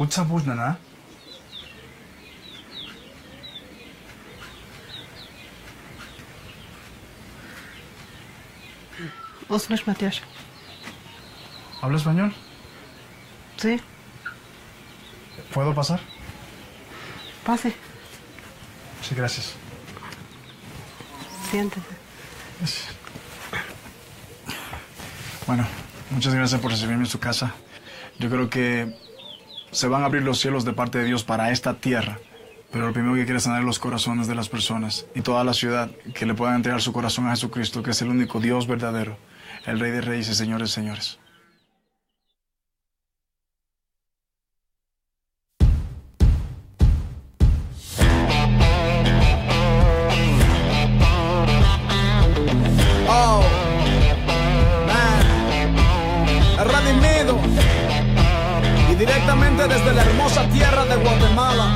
Kutsa Buznana. Osmeš Matiash. ¿Habla español? Sí. ¿Puedo pasar? Pase. Sí, gracias. Siéntese. Bueno, muchas gracias por recibirme en su casa. Yo creo que se van a abrir los cielos de parte de Dios para esta tierra. Pero lo primero que quiere es sanar los corazones de las personas y toda la ciudad, que le puedan entregar su corazón a Jesucristo, que es el único Dios verdadero, el Rey de Reyes y Señor de Señores. Oh, man, redimido y directamente desde la hermosa tierra de Guatemala.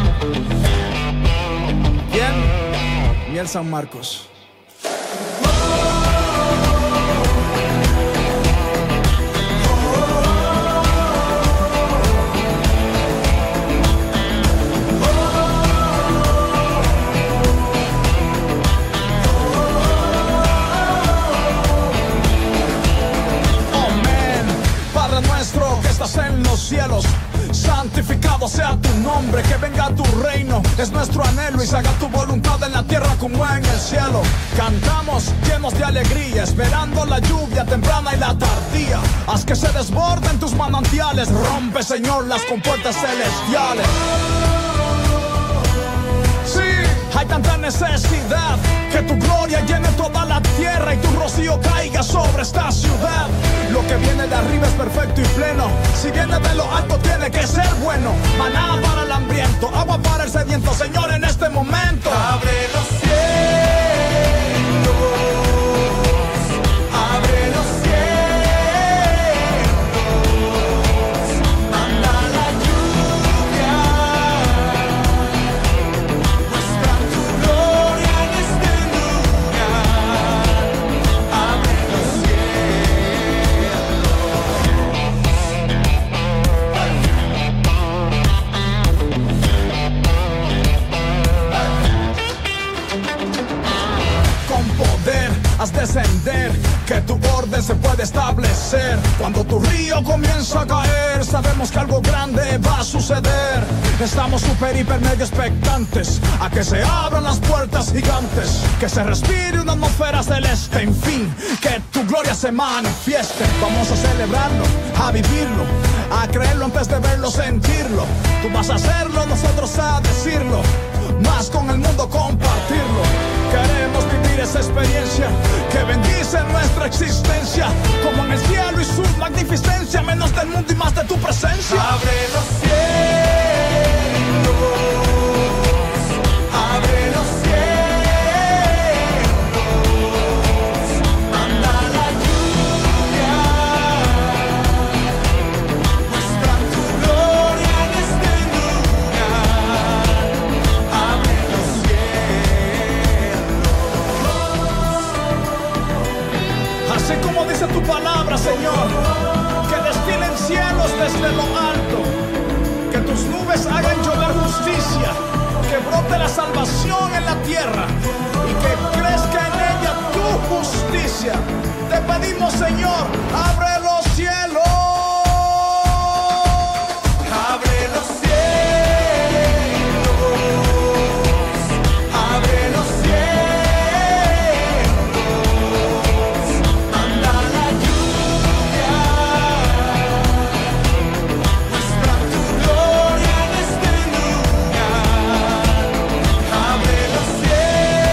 ¿Quién? Miel San Marcos. En los cielos, santificado sea tu nombre, que venga tu reino, es nuestro anhelo, y se haga tu voluntad en la tierra como en el cielo. Cantamos llenos de alegría, esperando la lluvia temprana y la tardía. Haz que se desborden tus manantiales, rompe, Señor, las compuertas celestiales. Sí, hay tanta necesidad, que tu gloria llene toda la tierra y tu rocío caiga sobre esta ciudad. Lo que viene de arriba es perfecto y pleno, si viene de lo alto tiene que ser bueno. Maná para el hambriento, agua para el sediento, Señor, en este momento. Abre los cielos, abre los cielos, manda la lluvia, muestra tu gloria en este lugar. Abre los haz descender, que tu orden se puede establecer. Cuando tu río comienza a caer, sabemos que algo grande va a suceder. Estamos super, hiper, mega expectantes a que se abran las puertas gigantes, que se respire una atmósfera celeste, en fin, que tu gloria se manifieste. Vamos a celebrarlo, a vivirlo, a creerlo antes de verlo, sentirlo. Tú vas a hacerlo, nosotros a decirlo, más con el mundo compartirlo. Queremos vivir esa experiencia que bendice nuestra existencia, como en el cielo y su magnificencia, menos del mundo y más de tu presencia. Abre los cielos, abre los cielos, manda la lluvia, muestra tu gloria en este lugar. Abre los cielos, así como dice tu palabra, Señor, que destilen cielos desde lo alto, que tus nubes hagan llover justicia, que brote la salvación en la tierra y que crezca en ella tu justicia. Te pedimos, Señor, abre los cielos, abre los cielos, abre los cielos, manda la lluvia, muestra tu gloria en este lugar. Abre los cielos,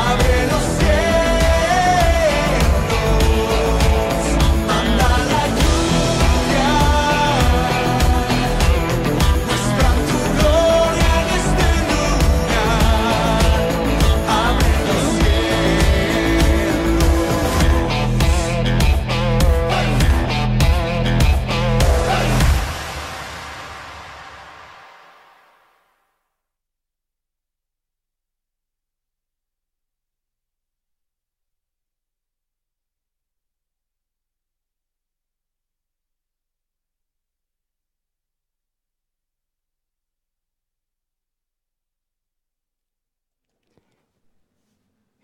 abre los cielos,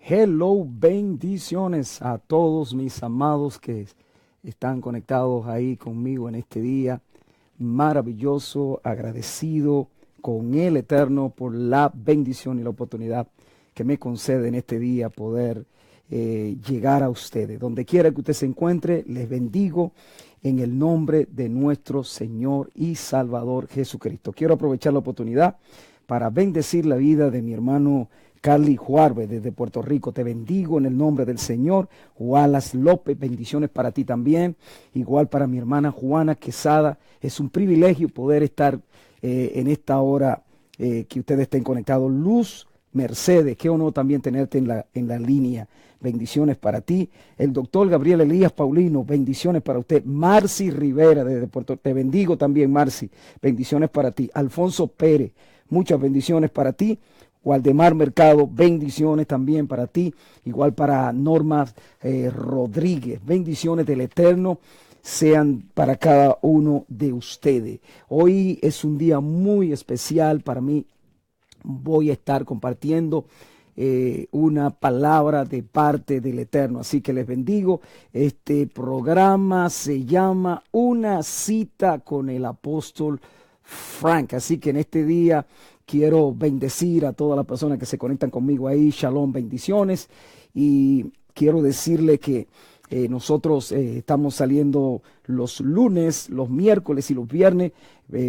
Hello, bendiciones a todos mis amados que están conectados ahí conmigo en este día maravilloso, agradecido con el Eterno por la bendición y la oportunidad que me concede en este día poder llegar a ustedes. Donde quiera que usted se encuentre, les bendigo en el nombre de nuestro Señor y Salvador Jesucristo. Quiero aprovechar la oportunidad para bendecir la vida de mi hermano Carly Juárez desde Puerto Rico. Te bendigo en el nombre del Señor. Wallace López, bendiciones para ti también. Igual para mi hermana Juana Quesada. Es un privilegio poder estar en esta hora que ustedes estén conectados. Luz Mercedes, qué honor también tenerte en la línea. Bendiciones para ti. El doctor Gabriel Elías Paulino, bendiciones para usted. Marcy Rivera desde Puerto Rico, te bendigo también, Marcy. Bendiciones para ti. Alfonso Pérez, muchas bendiciones para ti. Waldemar Mercado, bendiciones también para ti. Igual para Norma Rodríguez, bendiciones del Eterno sean para cada uno de ustedes. Hoy es un día muy especial para mí. Voy a estar compartiendo una palabra de parte del Eterno. Así que les bendigo. Este programa se llama Una cita con el apóstol Frank. Así que en este día quiero bendecir a todas las personas que se conectan conmigo ahí. Shalom, bendiciones. Y quiero decirle que nosotros estamos saliendo los lunes, los miércoles y los viernes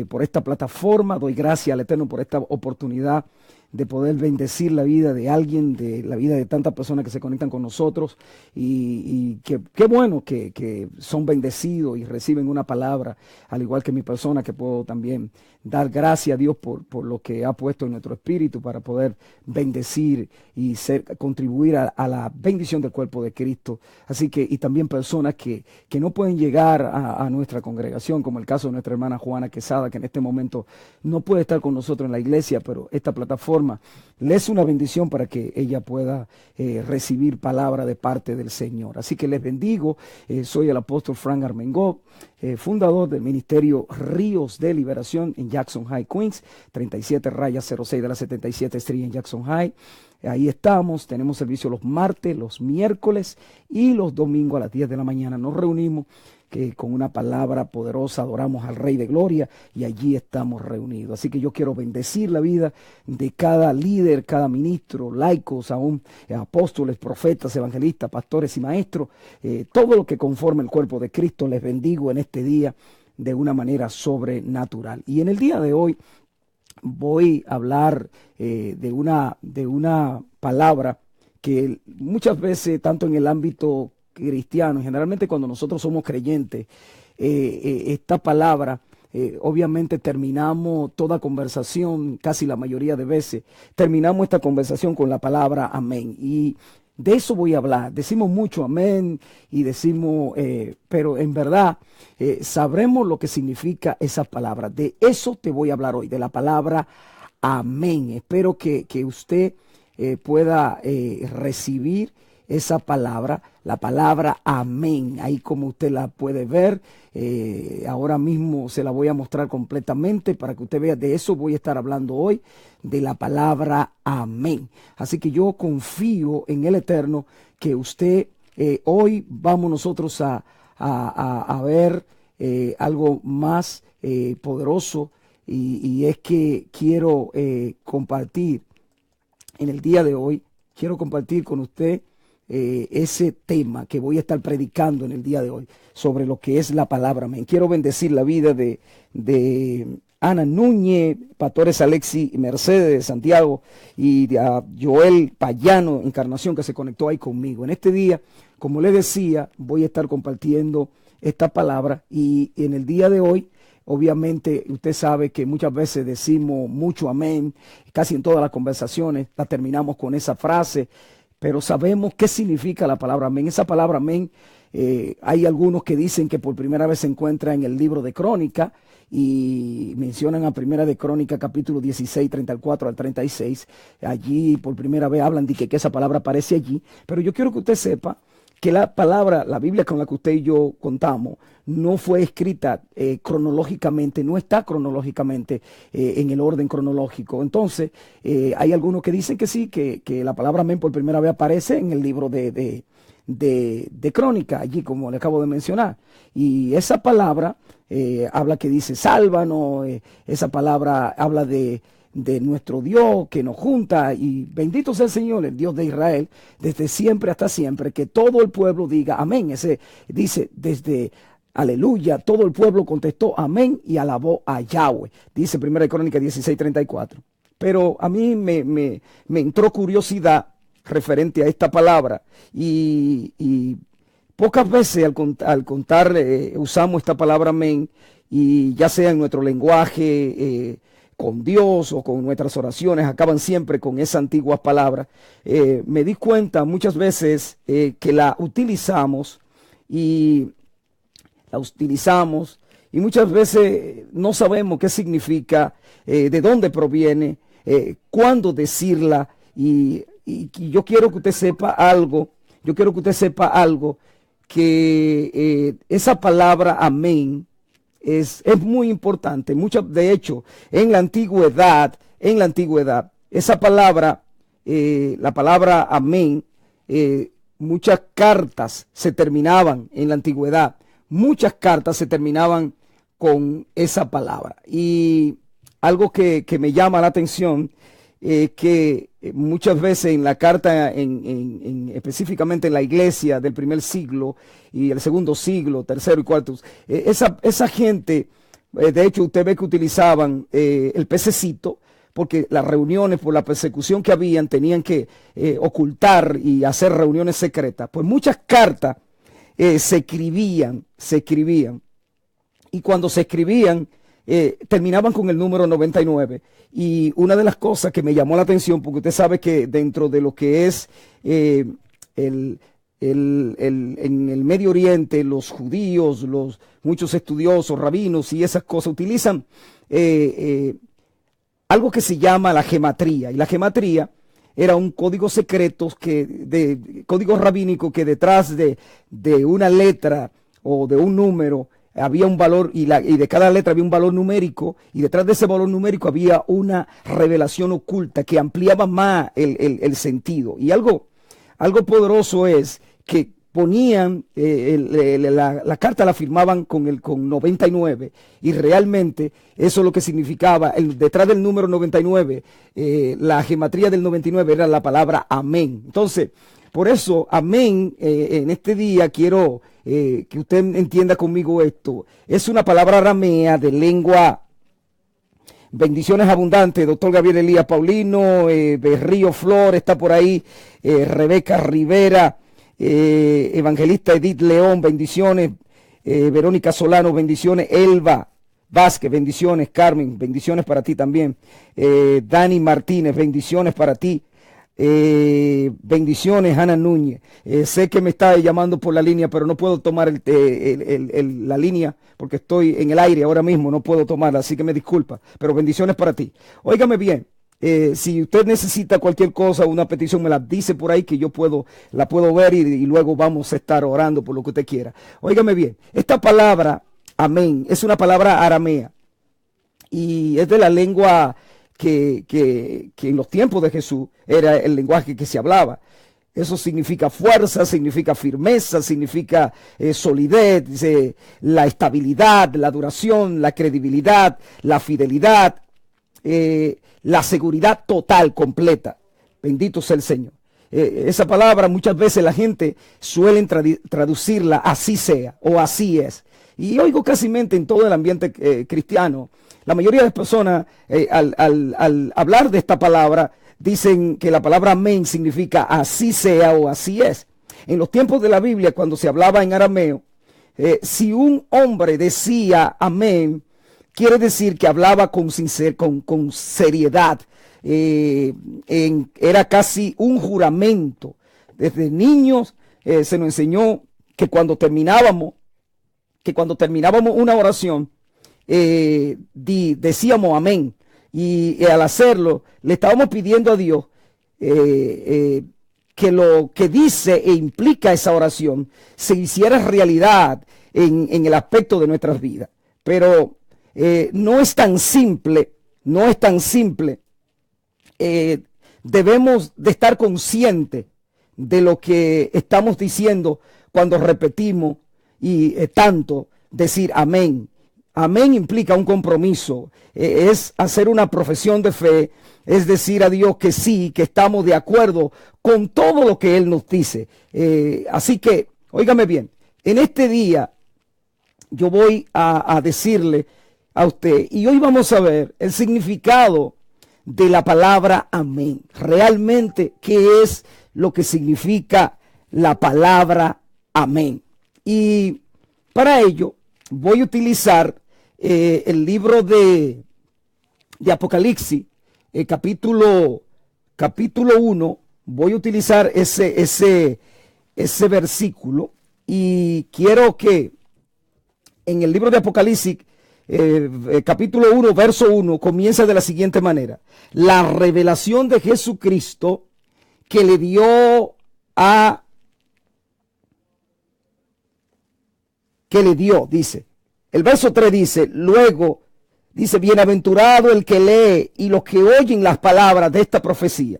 por esta plataforma. Doy gracias al Eterno por esta oportunidad de poder bendecir la vida de alguien, de la vida de tantas personas que se conectan con nosotros y qué bueno que son bendecidos y reciben una palabra, al igual que mi persona, que puedo también dar gracias a Dios por lo que ha puesto en nuestro espíritu para poder bendecir y contribuir a la bendición del cuerpo de Cristo. Así que, y también personas que no pueden llegar a nuestra congregación, como el caso de nuestra hermana Juana Quesada, que en este momento no puede estar con nosotros en la iglesia, pero esta plataforma le es una bendición para que ella pueda recibir palabra de parte del Señor. Así que les bendigo. Soy el apóstol Frank Armengol, fundador del ministerio Ríos de Liberación en Jackson High, Queens, 37-06 de la 77 Street en Jackson High. Ahí estamos, tenemos servicio los martes, los miércoles y los domingos a las 10 de la mañana. Nos reunimos que con una palabra poderosa adoramos al Rey de Gloria y allí estamos reunidos. Así que yo quiero bendecir la vida de cada líder, cada ministro, laicos, aún apóstoles, profetas, evangelistas, pastores y maestros, todo lo que conforma el cuerpo de Cristo. Les bendigo en este día de una manera sobrenatural. Y en el día de hoy voy a hablar de una palabra que muchas veces, tanto en el ámbito cristiano, generalmente cuando nosotros somos creyentes, esta palabra, obviamente terminamos toda conversación, casi la mayoría de veces, terminamos esta conversación con la palabra amén. Y de eso voy a hablar. Decimos mucho amén y decimos, pero en verdad sabremos lo que significa esa palabra. De eso te voy a hablar hoy, de la palabra amén. Espero que usted pueda recibir esa palabra, la palabra amén, ahí como usted la puede ver, ahora mismo se la voy a mostrar completamente para que usted vea. De eso voy a estar hablando hoy, de la palabra amén. Así que yo confío en el Eterno que usted, hoy vamos nosotros a ver algo más poderoso y es que quiero compartir en el día de hoy, quiero compartir con usted ese tema que voy a estar predicando en el día de hoy sobre lo que es la palabra amén. Quiero bendecir la vida de Ana Núñez, pastores Alexi Mercedes de Santiago y a Joel Payano Encarnación, que se conectó ahí conmigo. En este día, como les decía, voy a estar compartiendo esta palabra y en el día de hoy, obviamente, usted sabe que muchas veces decimos mucho amén, casi en todas las conversaciones la terminamos con esa frase, pero sabemos qué significa la palabra amén. Esa palabra amén, hay algunos que dicen que por primera vez se encuentra en el libro de Crónica y mencionan a Primera de Crónica capítulo 16, 34 al 36. Allí por primera vez hablan de que esa palabra aparece allí, pero yo quiero que usted sepa que la palabra, la Biblia con la que usted y yo contamos, no fue escrita cronológicamente, no está cronológicamente en el orden cronológico. Entonces, hay algunos que dicen que sí, que la palabra amén por primera vez aparece en el libro de Crónica, allí como le acabo de mencionar. Y esa palabra habla que dice sálvanos, esa palabra habla de nuestro Dios que nos junta, y bendito sea el Señor, el Dios de Israel, desde siempre hasta siempre, que todo el pueblo diga amén. Ese dice desde aleluya, todo el pueblo contestó amén y alabó a Yahweh, dice 1 Crónica 16:34. Pero a mí me entró curiosidad referente a esta palabra, y pocas veces al contar usamos esta palabra amén, y ya sea en nuestro lenguaje con Dios o con nuestras oraciones, acaban siempre con esas antiguas palabras. Me di cuenta muchas veces que la utilizamos y muchas veces no sabemos qué significa, de dónde proviene, cuándo decirla, y yo quiero que usted sepa algo, que esa palabra amén es muy importante. De hecho, en la antigüedad, esa palabra, la palabra amén, muchas cartas se terminaban en la antigüedad. Muchas cartas se terminaban con esa palabra. Y algo que me llama la atención es que muchas veces en la carta, específicamente en la iglesia del primer siglo y el segundo siglo, tercero y cuarto, esa gente, de hecho usted ve que utilizaban el pececito, porque las reuniones por la persecución que habían tenían que ocultar y hacer reuniones secretas. Pues muchas cartas se escribían, y cuando se escribían terminaban con el número 99. Y una de las cosas que me llamó la atención, porque usted sabe que dentro de lo que es en el Medio Oriente, los judíos, muchos estudiosos, rabinos y esas cosas utilizan algo que se llama la gematría. Y la gematría era un código secreto, código rabínico, que detrás de una letra o de un número había un valor, y de cada letra había un valor numérico, y detrás de ese valor numérico había una revelación oculta que ampliaba más el sentido. Y algo poderoso es que ponían la carta, la firmaban con 99, y realmente eso es lo que significaba. Detrás del número 99, la gematría del 99 era la palabra amén. Entonces, por eso, amén, en este día quiero que usted entienda conmigo esto. Es una palabra aramea de lengua. Bendiciones abundantes, doctor Gabriel Elías Paulino, Berrío Flor está por ahí, Rebeca Rivera, evangelista Edith León, bendiciones, Verónica Solano, bendiciones, Elba Vázquez, bendiciones, Carmen, bendiciones para ti también, Dani Martínez, bendiciones para ti. Bendiciones, Ana Núñez. Sé que me está llamando por la línea, pero no puedo tomar la línea porque estoy en el aire ahora mismo, no puedo tomarla, así que me disculpa, pero bendiciones para ti. Óigame bien, si usted necesita cualquier cosa, una petición, me la dice por ahí, que yo la puedo ver, y luego vamos a estar orando por lo que usted quiera. Óigame bien, esta palabra amén es una palabra aramea, y es de la lengua que en los tiempos de Jesús era el lenguaje que se hablaba. Eso significa fuerza, significa firmeza, significa solidez, la estabilidad, la duración, la credibilidad, la fidelidad, la seguridad total, completa. Bendito sea el Señor. Esa palabra muchas veces la gente suele traducirla así sea o así es. Y oigo casi en todo el ambiente cristiano, la mayoría de las personas al hablar de esta palabra dicen que la palabra amén significa así sea o así es. En los tiempos de la Biblia, cuando se hablaba en arameo, si un hombre decía amén, quiere decir que hablaba con seriedad. Era casi un juramento. Desde niños se nos enseñó que cuando terminábamos una oración, decíamos amén, y al hacerlo le estábamos pidiendo a Dios que lo que dice e implica esa oración se hiciera realidad en el aspecto de nuestras vidas. Pero no es tan simple, no es tan simple. Debemos de estar conscientes de lo que estamos diciendo cuando repetimos y tanto decir amén. Amén implica un compromiso, es hacer una profesión de fe, es decir a Dios que sí, que estamos de acuerdo con todo lo que Él nos dice. Así que, óigame bien, en este día yo voy a decirle a usted, y hoy vamos a ver el significado de la palabra amén. Realmente, ¿qué es lo que significa la palabra amén? Y para ello voy a utilizar el libro de Apocalipsis, capítulo 1. Voy a utilizar ese versículo, y quiero que en el libro de Apocalipsis, capítulo 1, verso 1, comienza de la siguiente manera: la revelación de Jesucristo que le dio dice, el verso 3 dice, luego dice, bienaventurado el que lee y los que oyen las palabras de esta profecía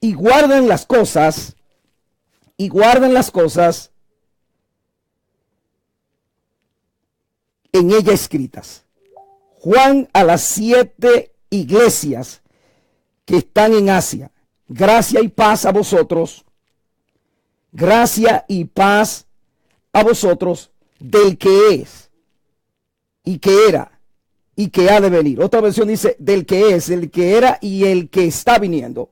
y guardan las cosas en ella escritas. Juan a las 7 iglesias que están en Asia, gracia y paz a vosotros, gracia y paz a vosotros del que es y que era y que ha de venir. Otra versión dice del que es, el que era y el que está viniendo.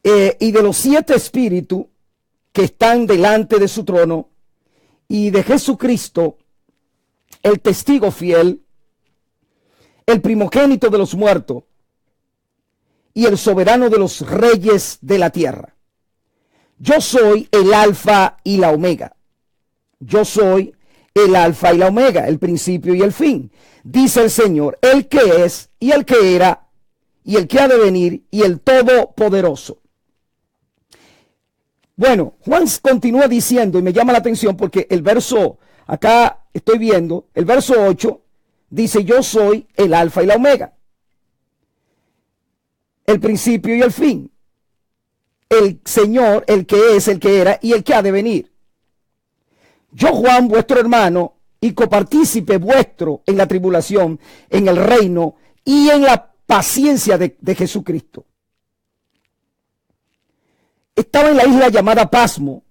Y de los 7 espíritus que están delante de su trono, y de Jesucristo, el testigo fiel, el primogénito de los muertos y el soberano de los reyes de la tierra. Yo soy el alfa y la omega. Yo soy el alfa y la omega, el principio y el fin, dice el Señor, el que es y el que era y el que ha de venir y el todopoderoso. Bueno, Juan continúa diciendo, y me llama la atención porque el verso, acá estoy viendo, el verso 8 dice, yo soy el alfa y la omega, el principio y el fin, el Señor, el que es, el que era y el que ha de venir. Yo, Juan, vuestro hermano y copartícipe vuestro en la tribulación, en el reino y en la paciencia de Jesucristo. Estaba en la isla llamada Pasmo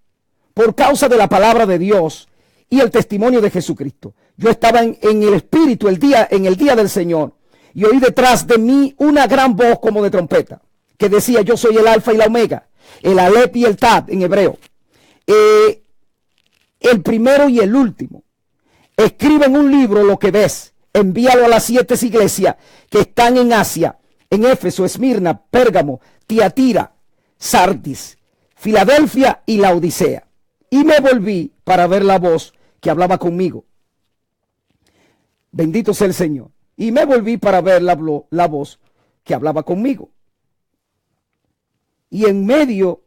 por causa de la palabra de Dios y el testimonio de Jesucristo. Yo estaba en el Espíritu en el día del Señor, y oí detrás de mí una gran voz como de trompeta, que decía, yo soy el alfa y la omega, el alep y el tab en hebreo, el primero y el último. Escribe en un libro lo que ves, envíalo a las 7 iglesias que están en Asia, en Éfeso, Esmirna, Pérgamo, Tiatira, Sardis, Filadelfia y la Odisea. Y me volví para ver la voz que hablaba conmigo. Bendito sea el Señor. Y me volví para ver la voz que hablaba conmigo. Y en medio,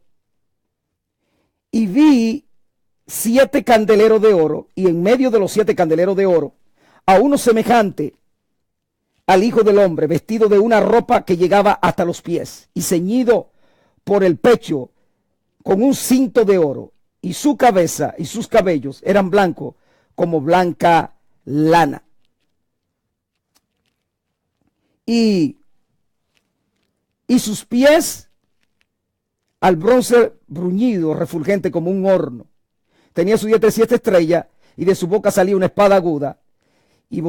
y vi 7 candeleros de oro, y en medio de los 7 candeleros de oro, a uno semejante al Hijo del Hombre, vestido de una ropa que llegaba hasta los pies, y ceñido por el pecho con un cinto de oro, y su cabeza y sus cabellos eran blancos como blanca lana. Y sus pies al bronce bruñido, refulgente como un horno. Tenía su diestra 7 estrellas, y de su boca salía una espada aguda. Y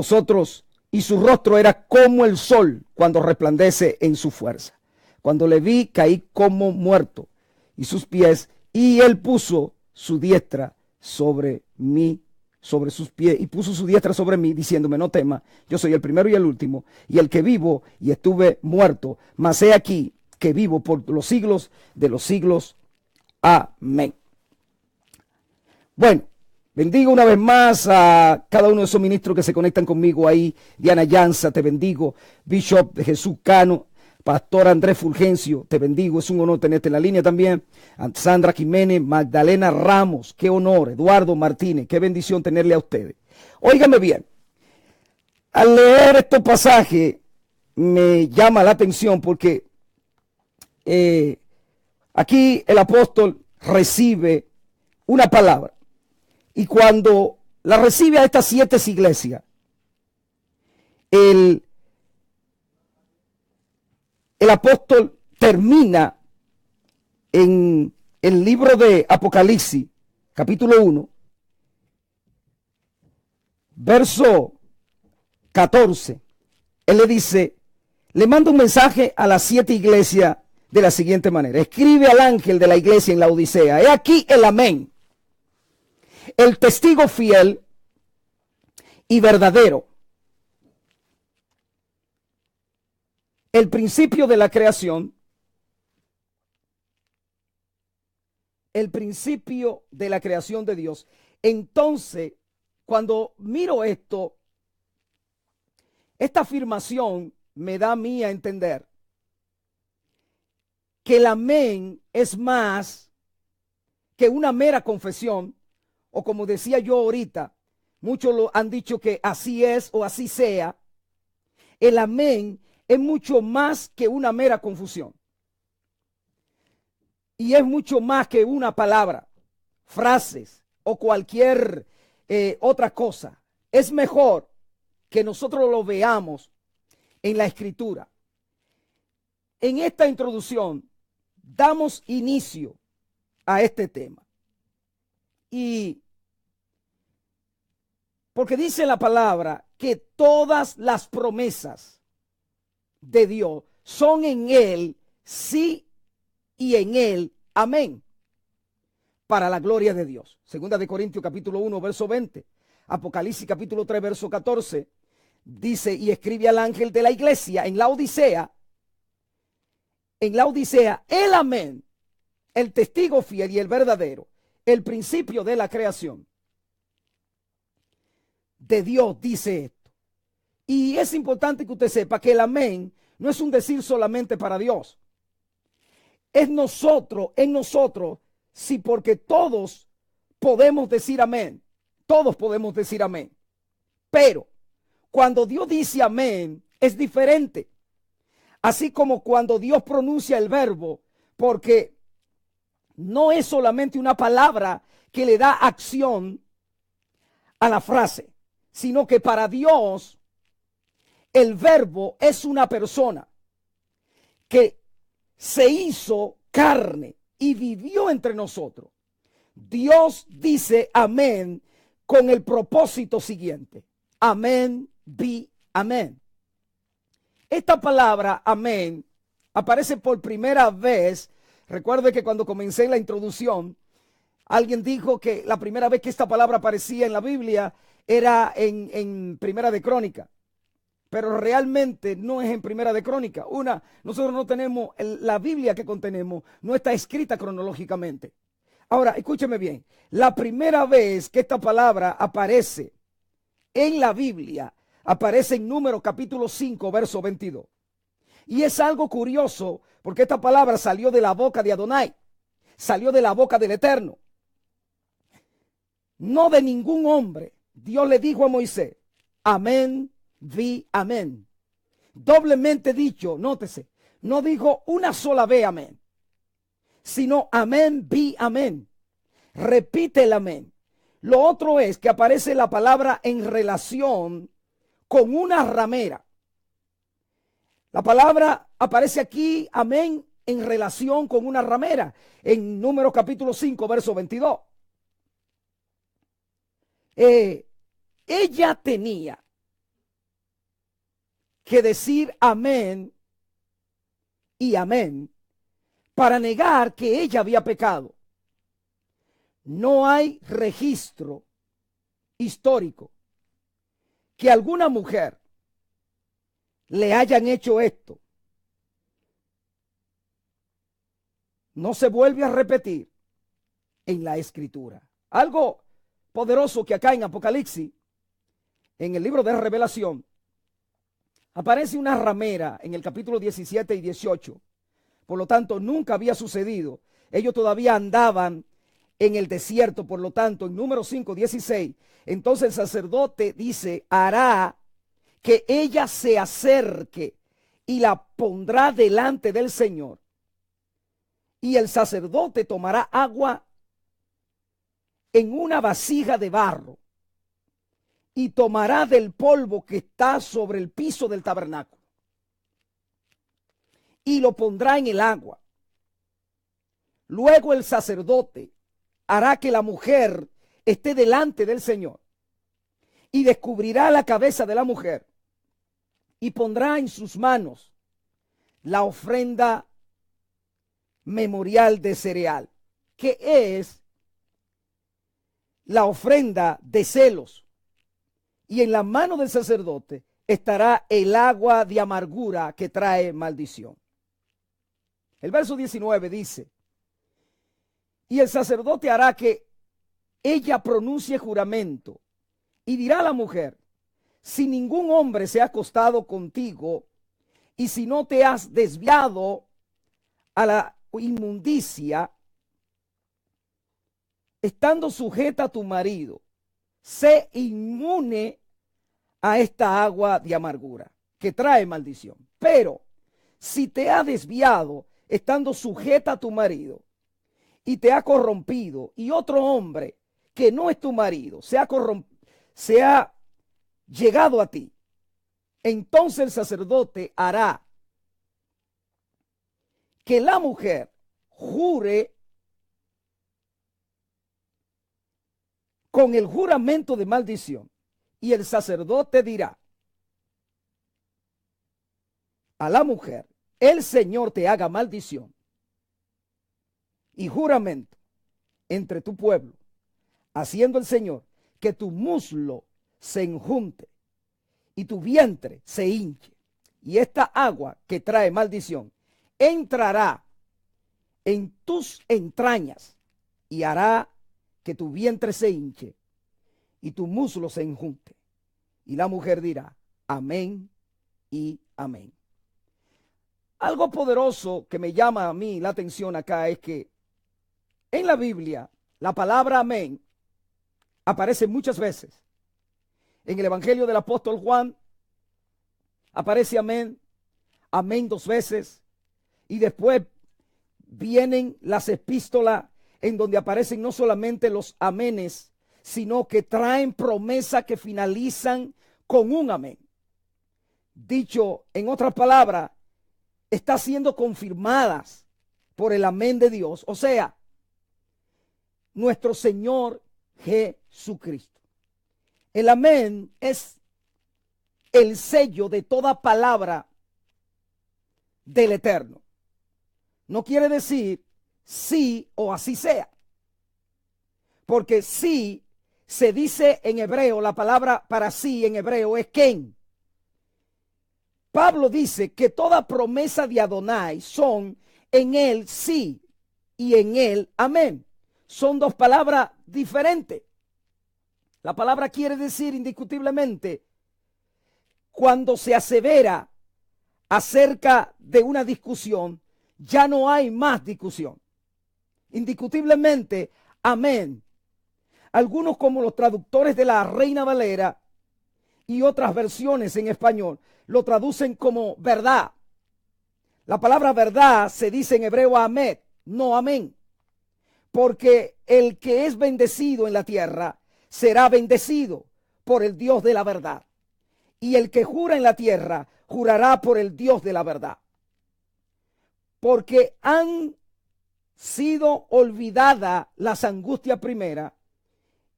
su rostro era como el sol cuando resplandece en su fuerza. Cuando le vi, caí como muerto, y sus pies, y él puso su diestra sobre mí, sobre sus pies, y puso su diestra sobre mí, diciéndome, no temas, yo soy el primero y el último, y el que vivo, y estuve muerto, mas he aquí que vivo por los siglos de los siglos. Amén. Bueno, bendigo una vez más a cada uno de esos ministros que se conectan conmigo ahí. Diana Llanza, te bendigo. Bishop de Jesús Cano, Pastor Andrés Fulgencio, te bendigo, es un honor tenerte en la línea también. Sandra Jiménez, Magdalena Ramos, qué honor. Eduardo Martínez, qué bendición tenerle a ustedes. Óigame bien, al leer estos pasajes me llama la atención porque aquí el apóstol recibe una palabra y cuando la recibe a estas 7 iglesias, el apóstol termina en el libro de Apocalipsis, capítulo 1, verso 14. Él le dice, le manda un mensaje a las 7 iglesias de la siguiente manera. Escribe al ángel de la iglesia en la Odisea. He aquí el amén, el testigo fiel y verdadero, el principio de la creación, el principio de la creación de Dios. Entonces, cuando miro esto, esta afirmación me da a mí a entender que el amén es más que una mera confesión, o como decía yo ahorita, muchos lo han dicho que así es o así sea. El amén es mucho más que una mera confusión. Y es mucho más que una palabra, frases o cualquier otra cosa. Es mejor que nosotros lo veamos en la escritura. En esta introducción damos inicio a este tema. Y porque dice la palabra que todas las promesas de Dios son en Él sí y en Él amén, para la gloria de Dios. Segunda de Corintios capítulo 1 verso 20, Apocalipsis capítulo 3 verso 14, dice, y escribe al ángel de la iglesia en la Odisea, el amén, el testigo fiel y el verdadero, el principio de la creación de Dios, dice esto. Y es importante que usted sepa que el amén no es un decir solamente para Dios. Es nosotros, en nosotros, sí, porque todos podemos decir amén. Todos podemos decir amén. Pero cuando Dios dice amén, es diferente. Así como cuando Dios pronuncia el verbo, porque no es solamente una palabra que le da acción a la frase, sino que para Dios el verbo es una persona que se hizo carne y vivió entre nosotros. Dios dice amén con el propósito siguiente. Amén, be amén. Esta palabra amén aparece por primera vez. Recuerde que cuando comencé la introducción, alguien dijo que la primera vez que esta palabra aparecía en la Biblia era en Primera de Crónica. Pero realmente no es en Primera de Crónica. Nosotros no tenemos, la Biblia que contenemos no está escrita cronológicamente. Ahora, escúcheme bien. La primera vez que esta palabra aparece en la Biblia, aparece en Números capítulo 5, verso 22. Y es algo curioso porque esta palabra salió de la boca de Adonai, salió de la boca del Eterno. No de ningún hombre. Dios le dijo a Moisés, amén, vi amén. Doblemente dicho, nótese, no dijo una sola vez amén, sino amén, vi amén. Repite el amén. Lo otro es que aparece la palabra en relación con una ramera. La palabra aparece aquí, amén, en relación con una ramera, en Números capítulo 5, verso 22. Ella tenía que decir amén y amén para negar que ella había pecado. No hay registro histórico que alguna mujer le hayan hecho esto. No se vuelve a repetir en la escritura. Algo poderoso que acá en Apocalipsis, en el libro de Revelación, Aparece una ramera en el capítulo 17 y 18. Por lo tanto, nunca había sucedido. Ellos todavía andaban en el desierto. Por lo tanto, en número 5, 16, entonces el sacerdote dice, hará que ella se acerque y la pondrá delante del Señor. Y el sacerdote tomará agua en una vasija de barro y tomará del polvo que está sobre el piso del tabernáculo y lo pondrá en el agua. Luego el sacerdote hará que la mujer esté delante del Señor y descubrirá la cabeza de la mujer y pondrá en sus manos la ofrenda memorial de cereal, que es la ofrenda de celos. Y en la mano del sacerdote estará el agua de amargura que trae maldición. El verso 19 dice, y el sacerdote hará que ella pronuncie juramento y dirá a la mujer, si ningún hombre se ha acostado contigo y si no te has desviado a la inmundicia, estando sujeta a tu marido, sé inmune a esta agua de amargura que trae maldición. Pero si te ha desviado, estando sujeta a tu marido, y te ha corrompido, y otro hombre que no es tu marido se ha llegado a ti, entonces el sacerdote hará que la mujer jure con el juramento de maldición, y el sacerdote dirá a la mujer, el Señor te haga maldición y juramento entre tu pueblo, haciendo el Señor que tu muslo se enjunte y tu vientre se hinche, y esta agua que trae maldición entrará en tus entrañas y hará que tu vientre se hinche y tu muslo se enjunte. Y la mujer dirá, amén y amén. Algo poderoso que me llama a mí la atención acá es que en la Biblia la palabra amén aparece muchas veces. En el Evangelio del apóstol Juan aparece amén, amén 2 veces, y después vienen las epístolas en donde aparecen no solamente los amenes, sino que traen promesas que finalizan con un amén. Dicho en otras palabras, está siendo confirmadas por el amén de Dios, o sea, nuestro Señor Jesucristo. El amén es el sello de toda palabra del Eterno. No quiere decir sí o así sea, porque sí se dice en hebreo, la palabra para sí en hebreo es ken. Pablo dice que toda promesa de Adonai son en él sí y en él amén. Son 2 palabras diferentes. La palabra quiere decir indiscutiblemente cuando se asevera acerca de una discusión, ya no hay más discusión. Indiscutiblemente, amén. Algunos, como los traductores de la Reina Valera y otras versiones en español, lo traducen como verdad. La palabra verdad se dice en hebreo amén, no amén. Porque el que es bendecido en la tierra será bendecido por el Dios de la verdad. Y el que jura en la tierra jurará por el Dios de la verdad. Porque han sido olvidadas las angustias primeras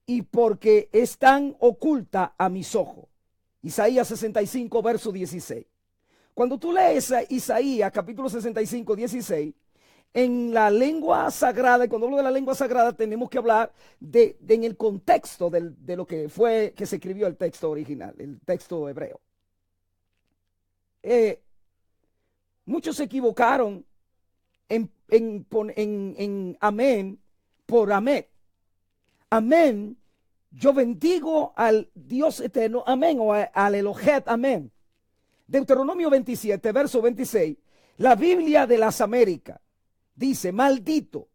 y porque están ocultas a mis ojos. Isaías 65, verso 16. Cuando tú lees Isaías capítulo 65, 16, en la lengua sagrada, y cuando hablo de la lengua sagrada tenemos que hablar en el contexto de lo que fue que se escribió el texto original, el texto hebreo. Muchos se equivocaron en amén por amén. Amén, yo bendigo al Dios eterno, amén, o al Elohet, amén. Deuteronomio 27, verso 26, la Biblia de las Américas dice: maldito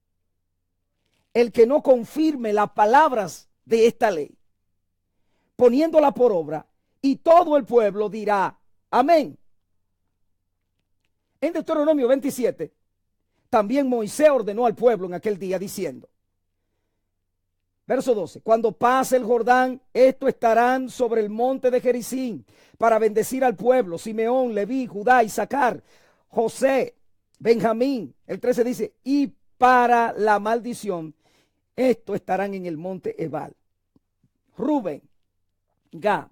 el que no confirme las palabras de esta ley, poniéndola por obra, y todo el pueblo dirá amén. En Deuteronomio 27, también Moisés ordenó al pueblo en aquel día diciendo, verso 12, cuando pase el Jordán, estos estarán sobre el monte de Gerizim para bendecir al pueblo: Simeón, Leví, Judá, Isaacar, José, Benjamín. El 13 dice: y para la maldición, estos estarán en el monte Ebal: Rubén, Gad,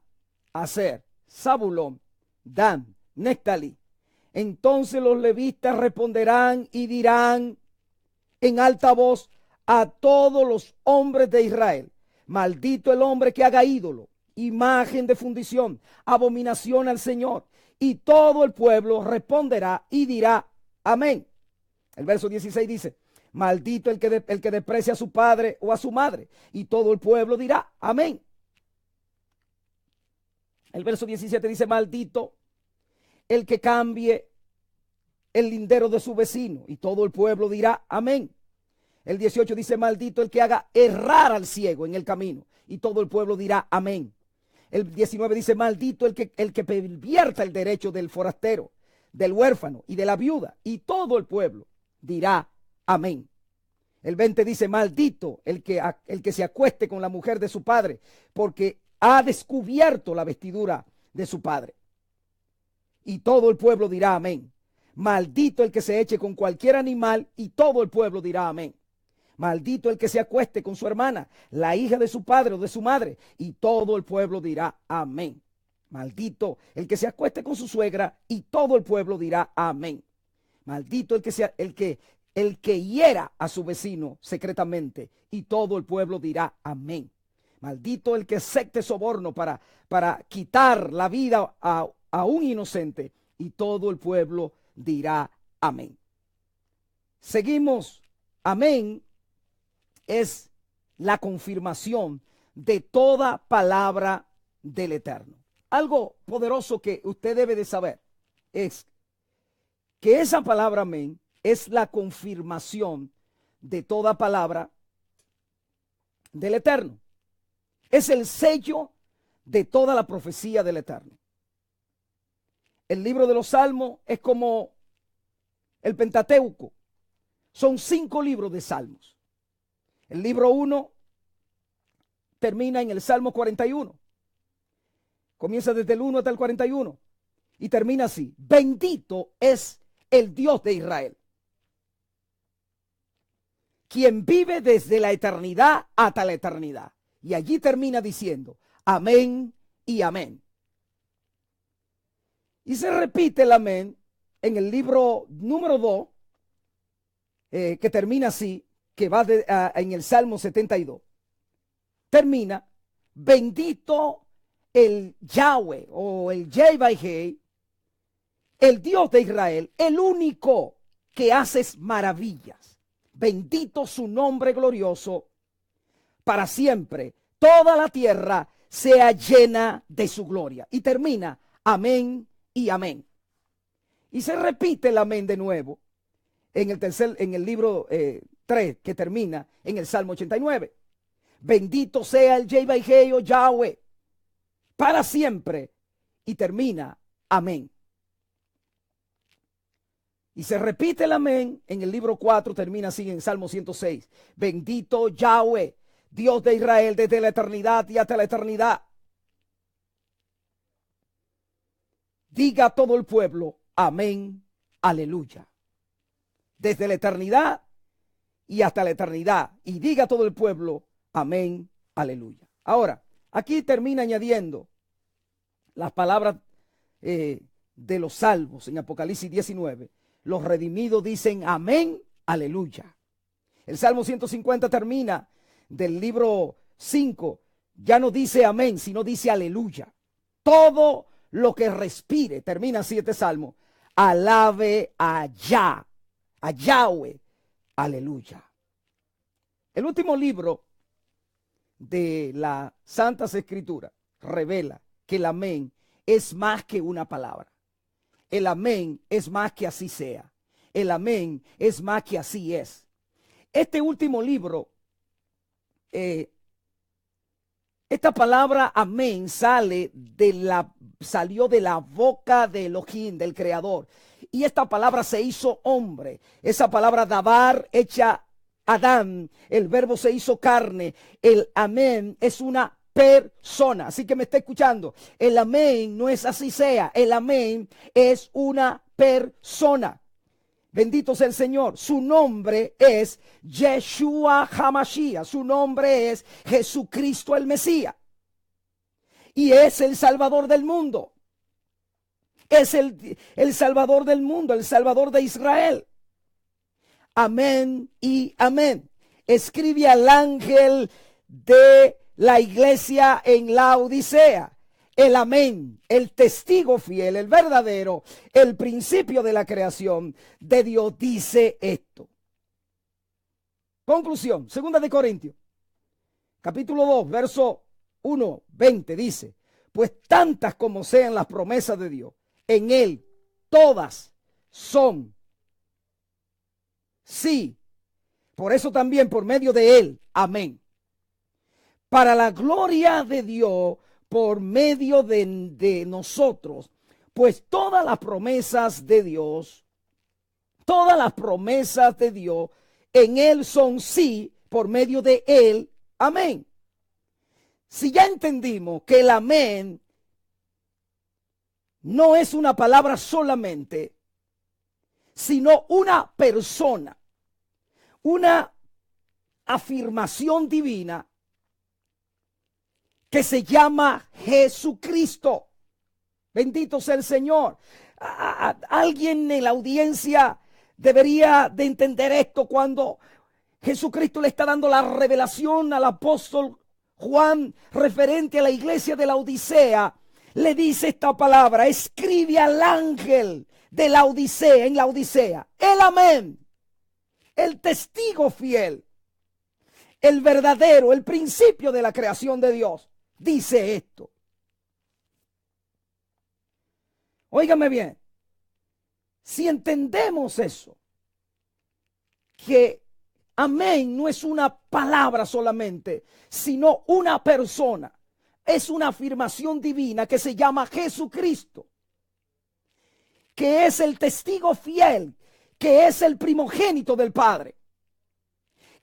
Aser, Zabulón, Dan, Neftalí. Entonces los levitas responderán y dirán en alta voz a todos los hombres de Israel: maldito el hombre que haga ídolo, imagen de fundición, abominación al Señor. Y todo el pueblo responderá y dirá amén. El verso 16 dice: maldito el que desprecia a su padre o a su madre. Y todo el pueblo dirá amén. El verso 17 dice: maldito el que cambie el lindero de su vecino. Y todo el pueblo dirá amén. El 18 dice: maldito el que haga errar al ciego en el camino. Y todo el pueblo dirá amén. El 19 dice: maldito el que pervierta el derecho del forastero, del huérfano y de la viuda. Y todo el pueblo dirá amén. El 20 dice: maldito el que se acueste con la mujer de su padre, porque ha descubierto la vestidura de su padre. Y todo el pueblo dirá amén. Maldito el que se eche con cualquier animal. Y todo el pueblo dirá amén. Maldito el que se acueste con su hermana, la hija de su padre o de su madre. Y todo el pueblo dirá amén. Maldito el que se acueste con su suegra. Y todo el pueblo dirá amén. Maldito el que hiera a su vecino secretamente. Y todo el pueblo dirá amén. Maldito el que acepte soborno para quitar la vida a un inocente. Y todo el pueblo dirá amén. Seguimos. Amén es la confirmación de toda palabra del Eterno. Algo poderoso que usted debe de saber es que esa palabra amén es la confirmación de toda palabra del Eterno. Es el sello de toda la profecía del Eterno. El libro de los Salmos es como el Pentateuco. Son 5 libros de Salmos. El libro 1 termina en el Salmo 41. Comienza desde el 1 hasta el 41 y termina así: bendito es el Dios de Israel, quien vive desde la eternidad hasta la eternidad. Y allí termina diciendo amén y amén. Y se repite el amén en el libro número 2, que termina así, que va en el Salmo 72. Termina: bendito el Yahweh o el Yahweh, el Dios de Israel, el único que haces maravillas. Bendito su nombre glorioso para siempre. Toda la tierra sea llena de su gloria. Y termina amén y amén. Y se repite el amén de nuevo en el libro 3, que termina en el Salmo 89. Bendito sea el Yahweh o Yahweh para siempre. Y termina amén. Y se repite el amén en el libro 4, termina así en Salmo 106. Bendito Yahweh, Dios de Israel, desde la eternidad y hasta la eternidad. Diga todo el pueblo amén, aleluya. Desde la eternidad y hasta la eternidad. Y diga todo el pueblo amén, aleluya. Ahora, aquí termina añadiendo las palabras de los salvos en Apocalipsis 19. Los redimidos dicen amén, aleluya. El Salmo 150 termina del libro 5. Ya no dice amén, sino dice aleluya. Todo lo que respire, termina así este salmo: alabe a Yahweh, aleluya. El último libro de las Santas Escrituras revela que el amén es más que una palabra. El amén es más que así sea. El amén es más que así es. Este último libro, esta palabra amén salió de la boca de Elohim, del Creador. Y esta palabra se hizo hombre. Esa palabra dabar, hecha Adán, el verbo se hizo carne. El amén es una persona. Así que me está escuchando. El amén no es así sea. El amén es una persona. Bendito sea el Señor. Su nombre es Yeshua HaMashiach. Su nombre es Jesucristo el Mesías. Y es el Salvador del mundo. Es el Salvador del mundo, el Salvador de Israel. Amén y amén. Escribe al ángel de la iglesia en Laodicea. El amén, el testigo fiel, el verdadero, el principio de la creación de Dios dice esto. Conclusión, 2 de Corintios, capítulo 2, verso 1, 20, dice: pues tantas como sean las promesas de Dios, en él todas son sí. Por eso también por medio de él, amén. Para la gloria de Dios, por medio de nosotros, pues todas las promesas de Dios en él son sí, por medio de él, amén. Si ya entendimos que el amén no es una palabra solamente, sino una persona, una afirmación divina que se llama Jesucristo. Bendito sea el Señor. Alguien en la audiencia debería de entender esto cuando Jesucristo le está dando la revelación al apóstol Juan referente a la iglesia de la Odisea. Le dice esta palabra: escribe al ángel de la Odisea, en la Odisea, el amén, el testigo fiel, el verdadero, el principio de la creación de Dios, dice esto. Óigame bien, si entendemos eso, que amén no es una palabra solamente, sino una persona, es una afirmación divina que se llama Jesucristo, que es el testigo fiel, que es el primogénito del Padre,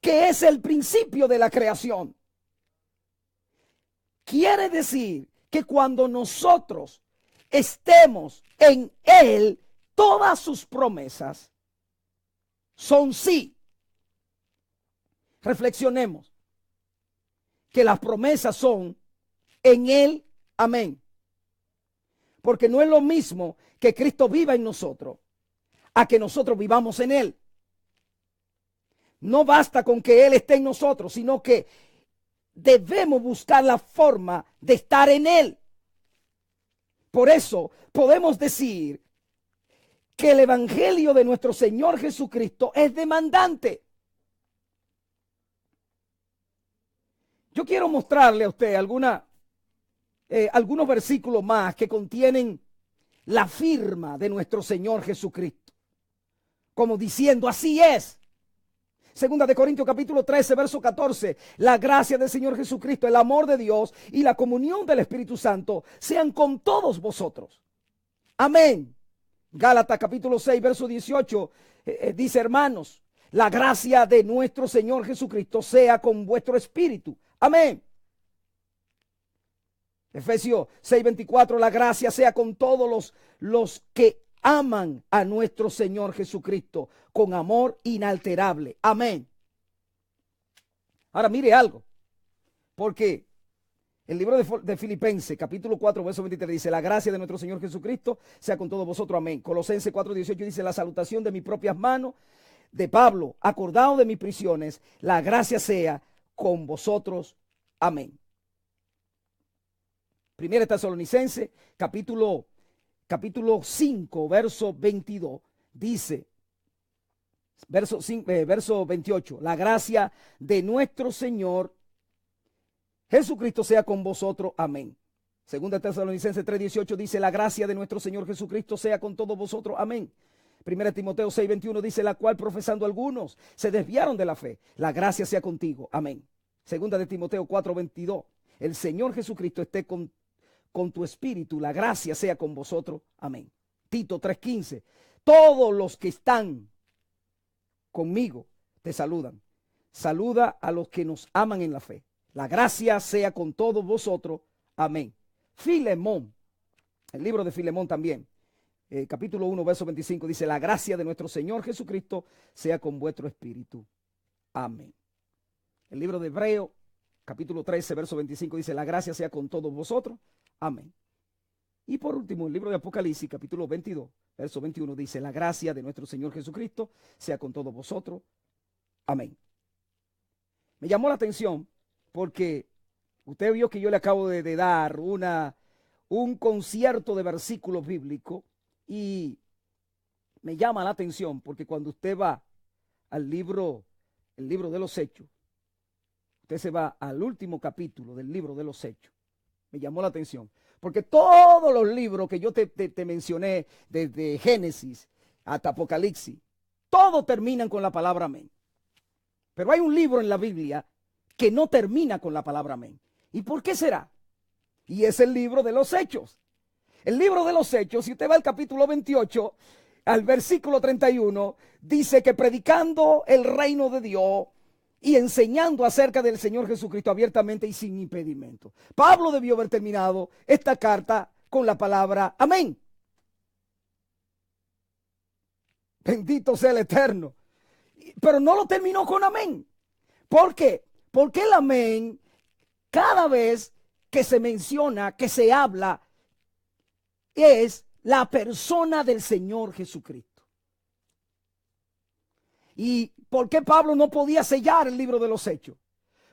que es el principio de la creación. Quiere decir que cuando nosotros estemos en él, todas sus promesas son sí. Reflexionemos que las promesas son en él, amén. Porque no es lo mismo que Cristo viva en nosotros a que nosotros vivamos en él. No basta con que él esté en nosotros, sino que debemos buscar la forma de estar en él. Por eso podemos decir que el evangelio de nuestro Señor Jesucristo es demandante. Yo quiero mostrarle a usted algunos versículos más que contienen la firma de nuestro Señor Jesucristo, como diciendo: así es. 2 de Corintios capítulo 13, verso 14. La gracia del Señor Jesucristo, el amor de Dios y la comunión del Espíritu Santo sean con todos vosotros. Amén. Gálatas capítulo 6, verso 18. Dice: hermanos, la gracia de nuestro Señor Jesucristo sea con vuestro espíritu. Amén. Efesios 6, 24. La gracia sea con todos los que aman a nuestro Señor Jesucristo con amor inalterable. Amén. Ahora mire algo, porque el libro de Filipenses, capítulo 4, verso 23 dice: la gracia de nuestro Señor Jesucristo sea con todos vosotros. Amén. Colosenses 4, 18 dice: la salutación de mis propias manos, de Pablo, acordado de mis prisiones, la gracia sea con vosotros. Amén. Primera Tesalonicenses, capítulo 5, verso 22, dice, verso 28, la gracia de nuestro Señor Jesucristo sea con vosotros. Amén. Segunda Tesalonicenses 3:18 dice, la gracia de nuestro Señor Jesucristo sea con todos vosotros. Amén. Primera Timoteo 6:21 dice, la cual profesando algunos se desviaron de la fe. La gracia sea contigo. Amén. Segunda de Timoteo 4:22, el Señor Jesucristo esté con tu espíritu. La gracia sea con vosotros. Amén. Tito 3:15, todos los que están conmigo te saludan. Saluda a los que nos aman en la fe. La gracia sea con todos vosotros. Amén. Filemón, el libro de Filemón también, capítulo 1, verso 25, dice, la gracia de nuestro Señor Jesucristo sea con vuestro espíritu. Amén. El libro de Hebreo, capítulo 13, verso 25, dice, la gracia sea con todos vosotros. Amén. Y por último, el libro de Apocalipsis, capítulo 22, verso 21, dice, la gracia de nuestro Señor Jesucristo sea con todos vosotros. Amén. Me llamó la atención porque usted vio que yo le acabo de dar un concierto de versículos bíblicos y me llama la atención porque cuando usted va al libro, el libro de los Hechos, usted se va al último capítulo del libro de los Hechos. Me llamó la atención porque todos los libros que yo te mencioné, desde Génesis hasta Apocalipsis, todos terminan con la palabra amén. Pero hay un libro en la Biblia que no termina con la palabra amén. ¿Y por qué será? Y es el libro de los Hechos. El libro de los Hechos, si usted va al capítulo 28, al versículo 31, dice que predicando el reino de Dios y enseñando acerca del Señor Jesucristo abiertamente y sin impedimento. Pablo debió haber terminado esta carta con la palabra amén. Bendito sea el Eterno. Pero no lo terminó con amén. ¿Por qué? Porque el amén, cada vez que se menciona, que se habla, es la persona del Señor Jesucristo. ¿Y por qué Pablo no podía sellar el libro de los Hechos?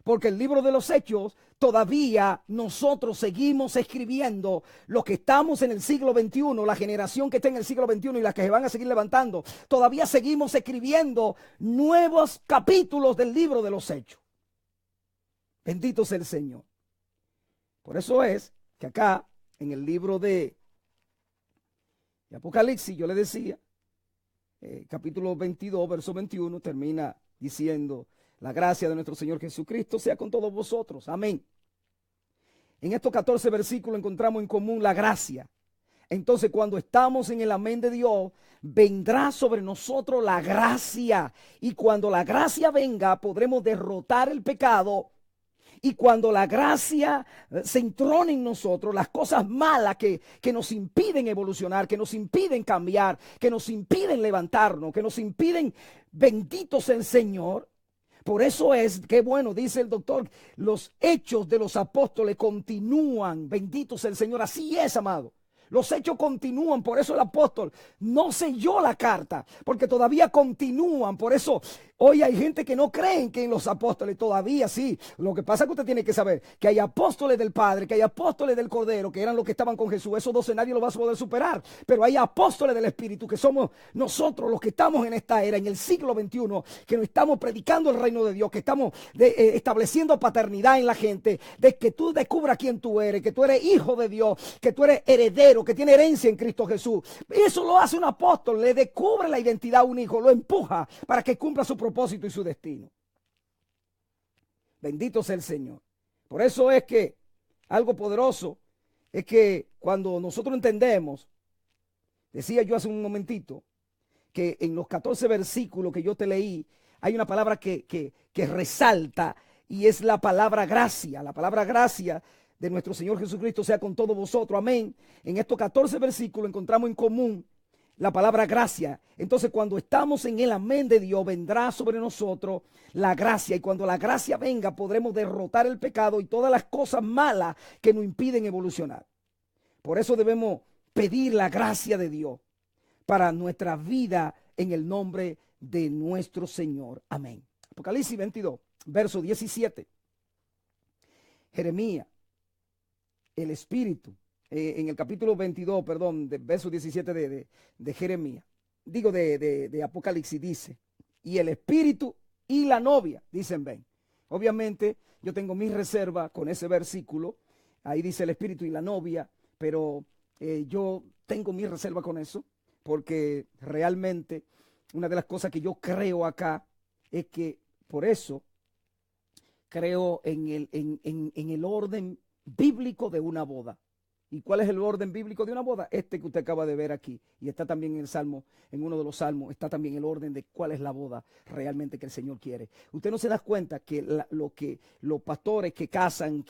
Porque el libro de los Hechos todavía nosotros seguimos escribiendo, los que estamos en el siglo XXI, la generación que está en el siglo XXI y las que se van a seguir levantando, todavía seguimos escribiendo nuevos capítulos del libro de los Hechos. Bendito sea el Señor. Por eso es que acá en el libro de Apocalipsis, yo le decía, capítulo 22, verso 21, termina diciendo, la gracia de nuestro Señor Jesucristo sea con todos vosotros. Amén. En estos 14 versículos encontramos en común la gracia. Entonces, cuando estamos en el amén de Dios, vendrá sobre nosotros la gracia. Y cuando la gracia venga, podremos derrotar el pecado. Y cuando la gracia se entrone en nosotros, las cosas malas que nos impiden evolucionar, que nos impiden cambiar, que nos impiden levantarnos, que nos impiden, bendito sea el Señor. Por eso es que, bueno, dice el doctor, los hechos de los apóstoles continúan. Bendito sea el Señor. Así es, amado. Los hechos continúan, por eso el apóstol no selló la carta, porque todavía continúan. Por eso hoy hay gente que no creen que en los apóstoles todavía sí. Lo que pasa es que usted tiene que saber que hay apóstoles del Padre, que hay apóstoles del Cordero, que eran los que estaban con Jesús. Esos 12 nadie lo va a poder superar. Pero hay apóstoles del Espíritu, que somos nosotros los que estamos en esta era, en el siglo XXI, que nos estamos predicando el reino de Dios, que estamos estableciendo paternidad en la gente, de que tú descubras quién tú eres, que tú eres hijo de Dios, que tú eres heredero, que tiene herencia en Cristo Jesús. Eso lo hace un apóstol, le descubre la identidad a un hijo, lo empuja para que cumpla su propósito y su destino. Bendito sea el Señor. Por eso es que algo poderoso es que cuando nosotros entendemos, decía yo hace un momentito, que en los 14 versículos que yo te leí, hay una palabra que resalta, y es la palabra gracia. La palabra gracia de nuestro Señor Jesucristo sea con todos vosotros. Amén. En estos 14 versículos encontramos en común la palabra gracia. Entonces, cuando estamos en el amén de Dios, vendrá sobre nosotros la gracia. Y cuando la gracia venga, podremos derrotar el pecado y todas las cosas malas que nos impiden evolucionar. Por eso debemos pedir la gracia de Dios para nuestra vida en el nombre de nuestro Señor. Amén. Apocalipsis 22, verso 17. Jeremías, el Espíritu, en el capítulo 22, perdón, de verso 17 de Jeremías, digo de Apocalipsis, dice, y el Espíritu y la novia, dicen ven. Obviamente yo tengo mis reservas con ese versículo, Ahí dice el espíritu y la novia, pero yo tengo mi reserva con eso, porque realmente una de las cosas que yo creo acá es que por eso creo en el orden bíblico de una boda. ¿Y cuál es el orden bíblico de una boda? Este que usted acaba de ver aquí. Y está también en el Salmo, en uno de los salmos, está también el orden de cuál es la boda realmente que el Señor quiere. Usted no se da cuenta que los pastores que casan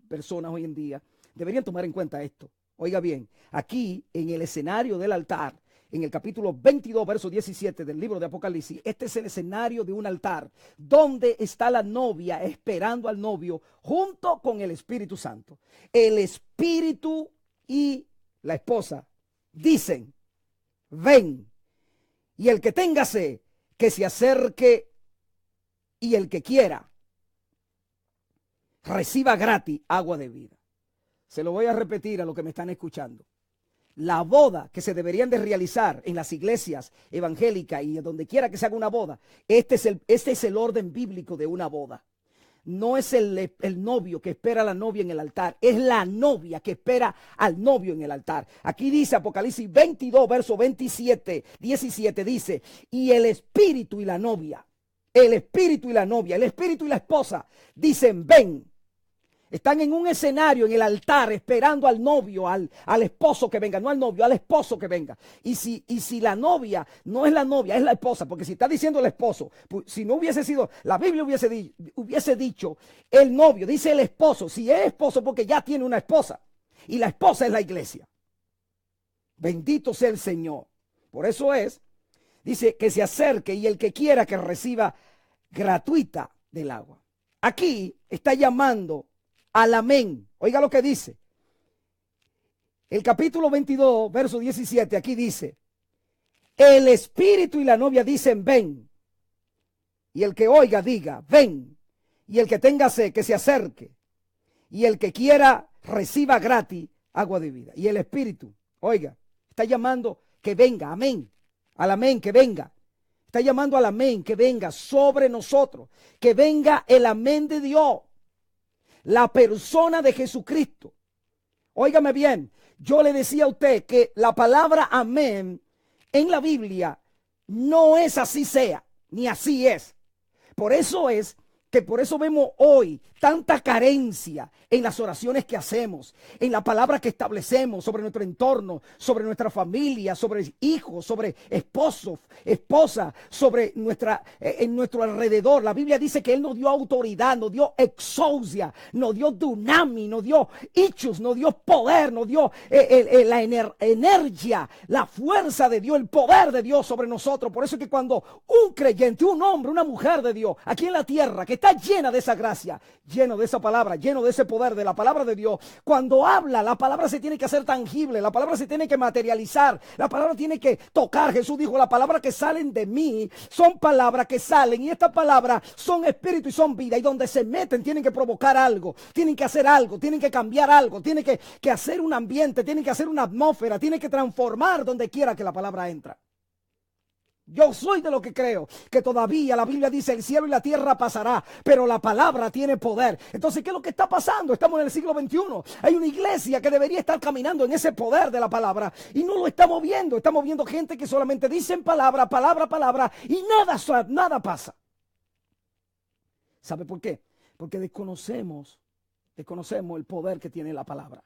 personas hoy en día, deberían tomar en cuenta esto. Oiga bien, aquí en el escenario del altar, en el capítulo 22, verso 17 del libro de Apocalipsis, este es el escenario de un altar donde está la novia esperando al novio junto con el Espíritu Santo. El Espíritu y la esposa dicen, ven, y el que tenga sed, que se acerque, y el que quiera, reciba gratis agua de vida. Se lo voy a repetir a los que me están escuchando. La boda que se deberían de realizar en las iglesias evangélicas y donde quiera que se haga una boda, este es el orden bíblico de una boda. No es el novio que espera a la novia en el altar, es la novia que espera al novio en el altar. Aquí dice Apocalipsis 22, verso 17 dice, y el espíritu y la novia, el espíritu y la esposa dicen, ven. Están en un escenario, en el altar, esperando al novio, al esposo que venga. No al novio, al esposo que venga. Y si la novia no es la novia, es la esposa. Porque si está diciendo el esposo, pues, si no hubiese sido, la Biblia hubiese dicho el novio, dice el esposo. Si es esposo, porque ya tiene una esposa. Y la esposa es la iglesia. Bendito sea el Señor. Por eso dice que se acerque y el que quiera que reciba gratuita del agua. Aquí está llamando al amén. Oiga lo que dice. El capítulo 22, verso 17, aquí dice, el espíritu y la novia dicen, ven. Y el que oiga diga, ven. Y el que tenga sed, que se acerque. Y el que quiera, reciba gratis agua de vida. Y el espíritu, oiga, está llamando que venga, amén. Al amén, que venga. Está llamando al amén, que venga sobre nosotros. Que venga el amén de Dios. La persona de Jesucristo. Óigame bien, yo le decía a usted que la palabra amén en la Biblia no es así sea, ni así es. Por eso vemos hoy tanta carencia en las oraciones que hacemos, en la palabra que establecemos sobre nuestro entorno, sobre nuestra familia, sobre hijos, sobre esposos, esposa, sobre en nuestro alrededor. La Biblia dice que Él nos dio autoridad, nos dio exousia, nos dio dunami, nos dio ichus, nos dio poder, nos dio la energía, la fuerza de Dios, el poder de Dios sobre nosotros. Por eso es que cuando un creyente, un hombre, una mujer de Dios, aquí en la tierra, que está llena de esa gracia, lleno de esa palabra, lleno de ese poder de la palabra de Dios, cuando habla, la palabra se tiene que hacer tangible, la palabra se tiene que materializar, la palabra tiene que tocar. Jesús dijo, las palabras que salen de mí son palabras que salen, y estas palabras son espíritu y son vida, y donde se meten tienen que provocar algo, tienen que hacer algo, tienen que cambiar algo, tienen que hacer un ambiente, tienen que hacer una atmósfera, tienen que transformar donde quiera que la palabra entra. Yo soy de lo que creo, que todavía la Biblia dice el cielo y la tierra pasará, pero la palabra tiene poder. Entonces, ¿qué es lo que está pasando? Estamos en el siglo XXI. Hay una iglesia que debería estar caminando en ese poder de la palabra y no lo estamos viendo. Estamos viendo gente que solamente dicen palabra, palabra, palabra y nada pasa. ¿Sabe por qué? Porque desconocemos el poder que tiene la palabra.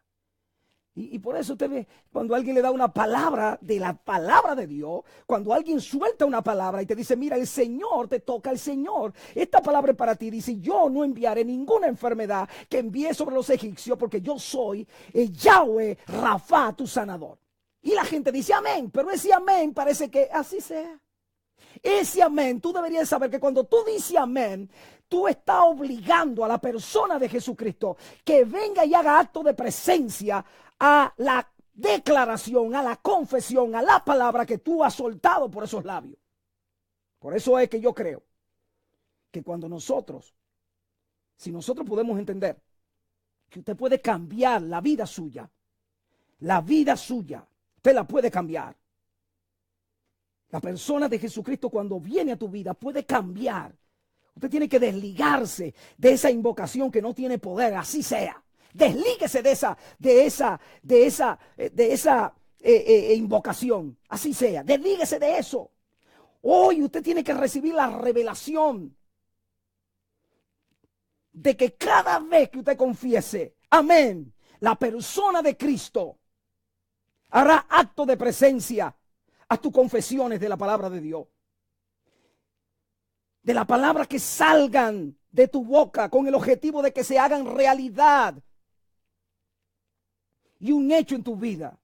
Y por eso usted ve, cuando alguien le da una palabra de la palabra de Dios, cuando alguien suelta una palabra y te dice, mira, el Señor te toca, el Señor, esta palabra es para ti. Dice, yo no enviaré ninguna enfermedad que envíe sobre los egipcios, porque yo soy Yahweh Rafa, tu sanador. Y la gente dice amén, pero ese amén parece que así sea. Ese amén, tú deberías saber que cuando tú dices amén, tú estás obligando a la persona de Jesucristo que venga y haga acto de presencia a la declaración, a la confesión, a la palabra que tú has soltado por esos labios. Por eso es que yo creo que cuando si nosotros podemos entender que usted puede cambiar la vida suya, usted la puede cambiar. La persona de Jesucristo cuando viene a tu vida puede cambiar. Usted tiene que desligarse de esa invocación que no tiene poder, así sea. Deslíguese de esa invocación. Así sea. Deslíguese de eso. Hoy usted tiene que recibir la revelación de que cada vez que usted confiese, amén, la persona de Cristo hará acto de presencia a tus confesiones de la palabra de Dios. De la palabra que salgan de tu boca con el objetivo de que se hagan realidad y un hecho en tu vida.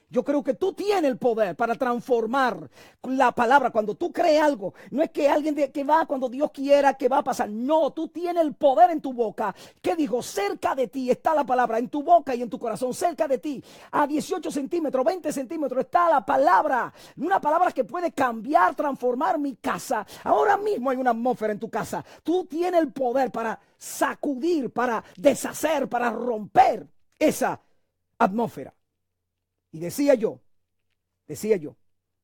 Yo creo que tú tienes el poder para transformar la palabra. Cuando tú crees algo, no es que alguien que va cuando Dios quiera que va a pasar. No, tú tienes el poder en tu boca. ¿Qué dijo? Cerca de ti está la palabra, en tu boca y en tu corazón, cerca de ti. A 18 centímetros, 20 centímetros está la palabra. Una palabra que puede cambiar, transformar mi casa. Ahora mismo hay una atmósfera en tu casa. Tú tienes el poder para sacudir, para deshacer, para romper esa atmósfera. Y decía yo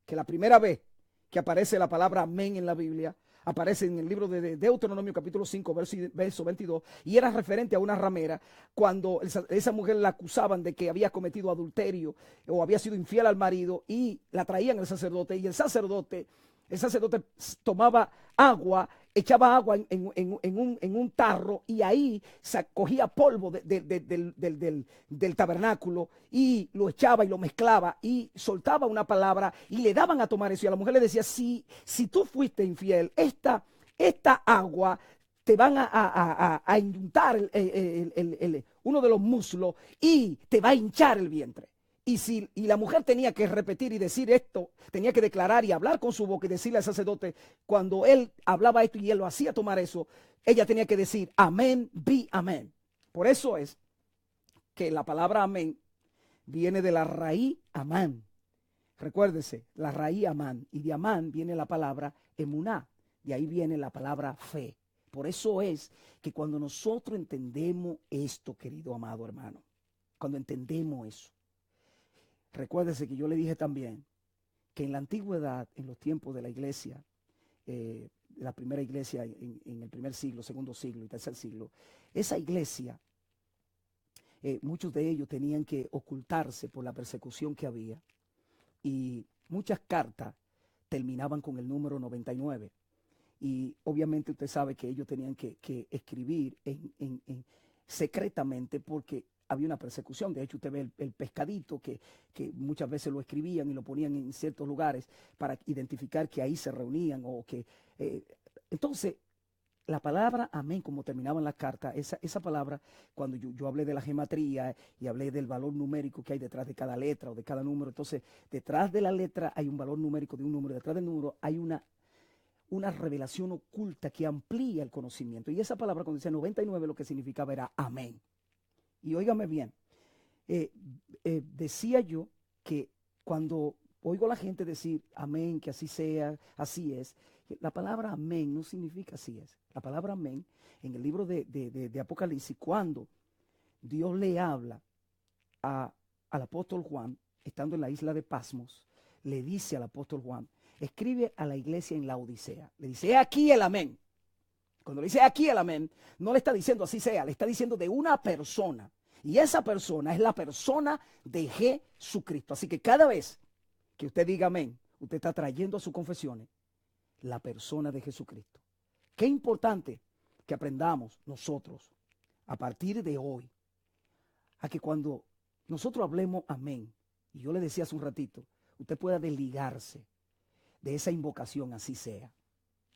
que la primera vez que aparece la palabra amén en la Biblia, aparece en el libro de Deuteronomio capítulo 5, verso 22, y era referente a una ramera, cuando esa mujer la acusaban de que había cometido adulterio o había sido infiel al marido, y la traían al sacerdote, y el sacerdote tomaba agua, echaba agua en un tarro, y ahí cogía polvo del tabernáculo y lo echaba y lo mezclaba y soltaba una palabra y le daban a tomar eso. Y a la mujer le decía, si tú fuiste infiel, esta agua te van a inyuntar uno de los muslos y te va a hinchar el vientre. Y la mujer tenía que repetir y decir esto, tenía que declarar y hablar con su boca y decirle al sacerdote, cuando él hablaba esto y él lo hacía tomar eso, ella tenía que decir amén, be amén. Por eso es que la palabra amén viene de la raíz amán. Recuérdese, la raíz amán, y de amán viene la palabra emuná, de ahí viene la palabra fe. Por eso es que cuando nosotros entendemos esto, querido amado hermano, cuando entendemos eso, recuérdese que yo le dije también que en la antigüedad, en los tiempos de la iglesia, la primera iglesia en el primer siglo, segundo siglo y tercer siglo, esa iglesia, muchos de ellos tenían que ocultarse por la persecución que había, y muchas cartas terminaban con el número 99. Y obviamente usted sabe que ellos tenían que escribir secretamente, porque había una persecución. De hecho, usted ve el pescadito que muchas veces lo escribían y lo ponían en ciertos lugares para identificar que ahí se reunían. Entonces, la palabra amén, como terminaban las cartas, esa palabra, cuando yo hablé de la gematría y hablé del valor numérico que hay detrás de cada letra o de cada número, entonces detrás de la letra hay un valor numérico de un número, detrás del número hay una revelación oculta que amplía el conocimiento. Y esa palabra, cuando decía 99, lo que significaba era amén. Y óigame bien, decía yo que cuando oigo a la gente decir amén, que así sea, así es, la palabra amén no significa así es. La palabra amén, en el libro de Apocalipsis, cuando Dios le habla al apóstol Juan, estando en la isla de Pasmos, le dice al apóstol Juan, escribe a la iglesia en la Odisea, le dice, aquí el amén. Cuando le dice aquí el amén, no le está diciendo así sea, le está diciendo de una persona. Y esa persona es la persona de Jesucristo. Así que cada vez que usted diga amén, usted está trayendo a sus confesiones la persona de Jesucristo. Qué importante que aprendamos nosotros a partir de hoy a que cuando nosotros hablemos amén, y yo le decía hace un ratito, usted pueda desligarse de esa invocación así sea.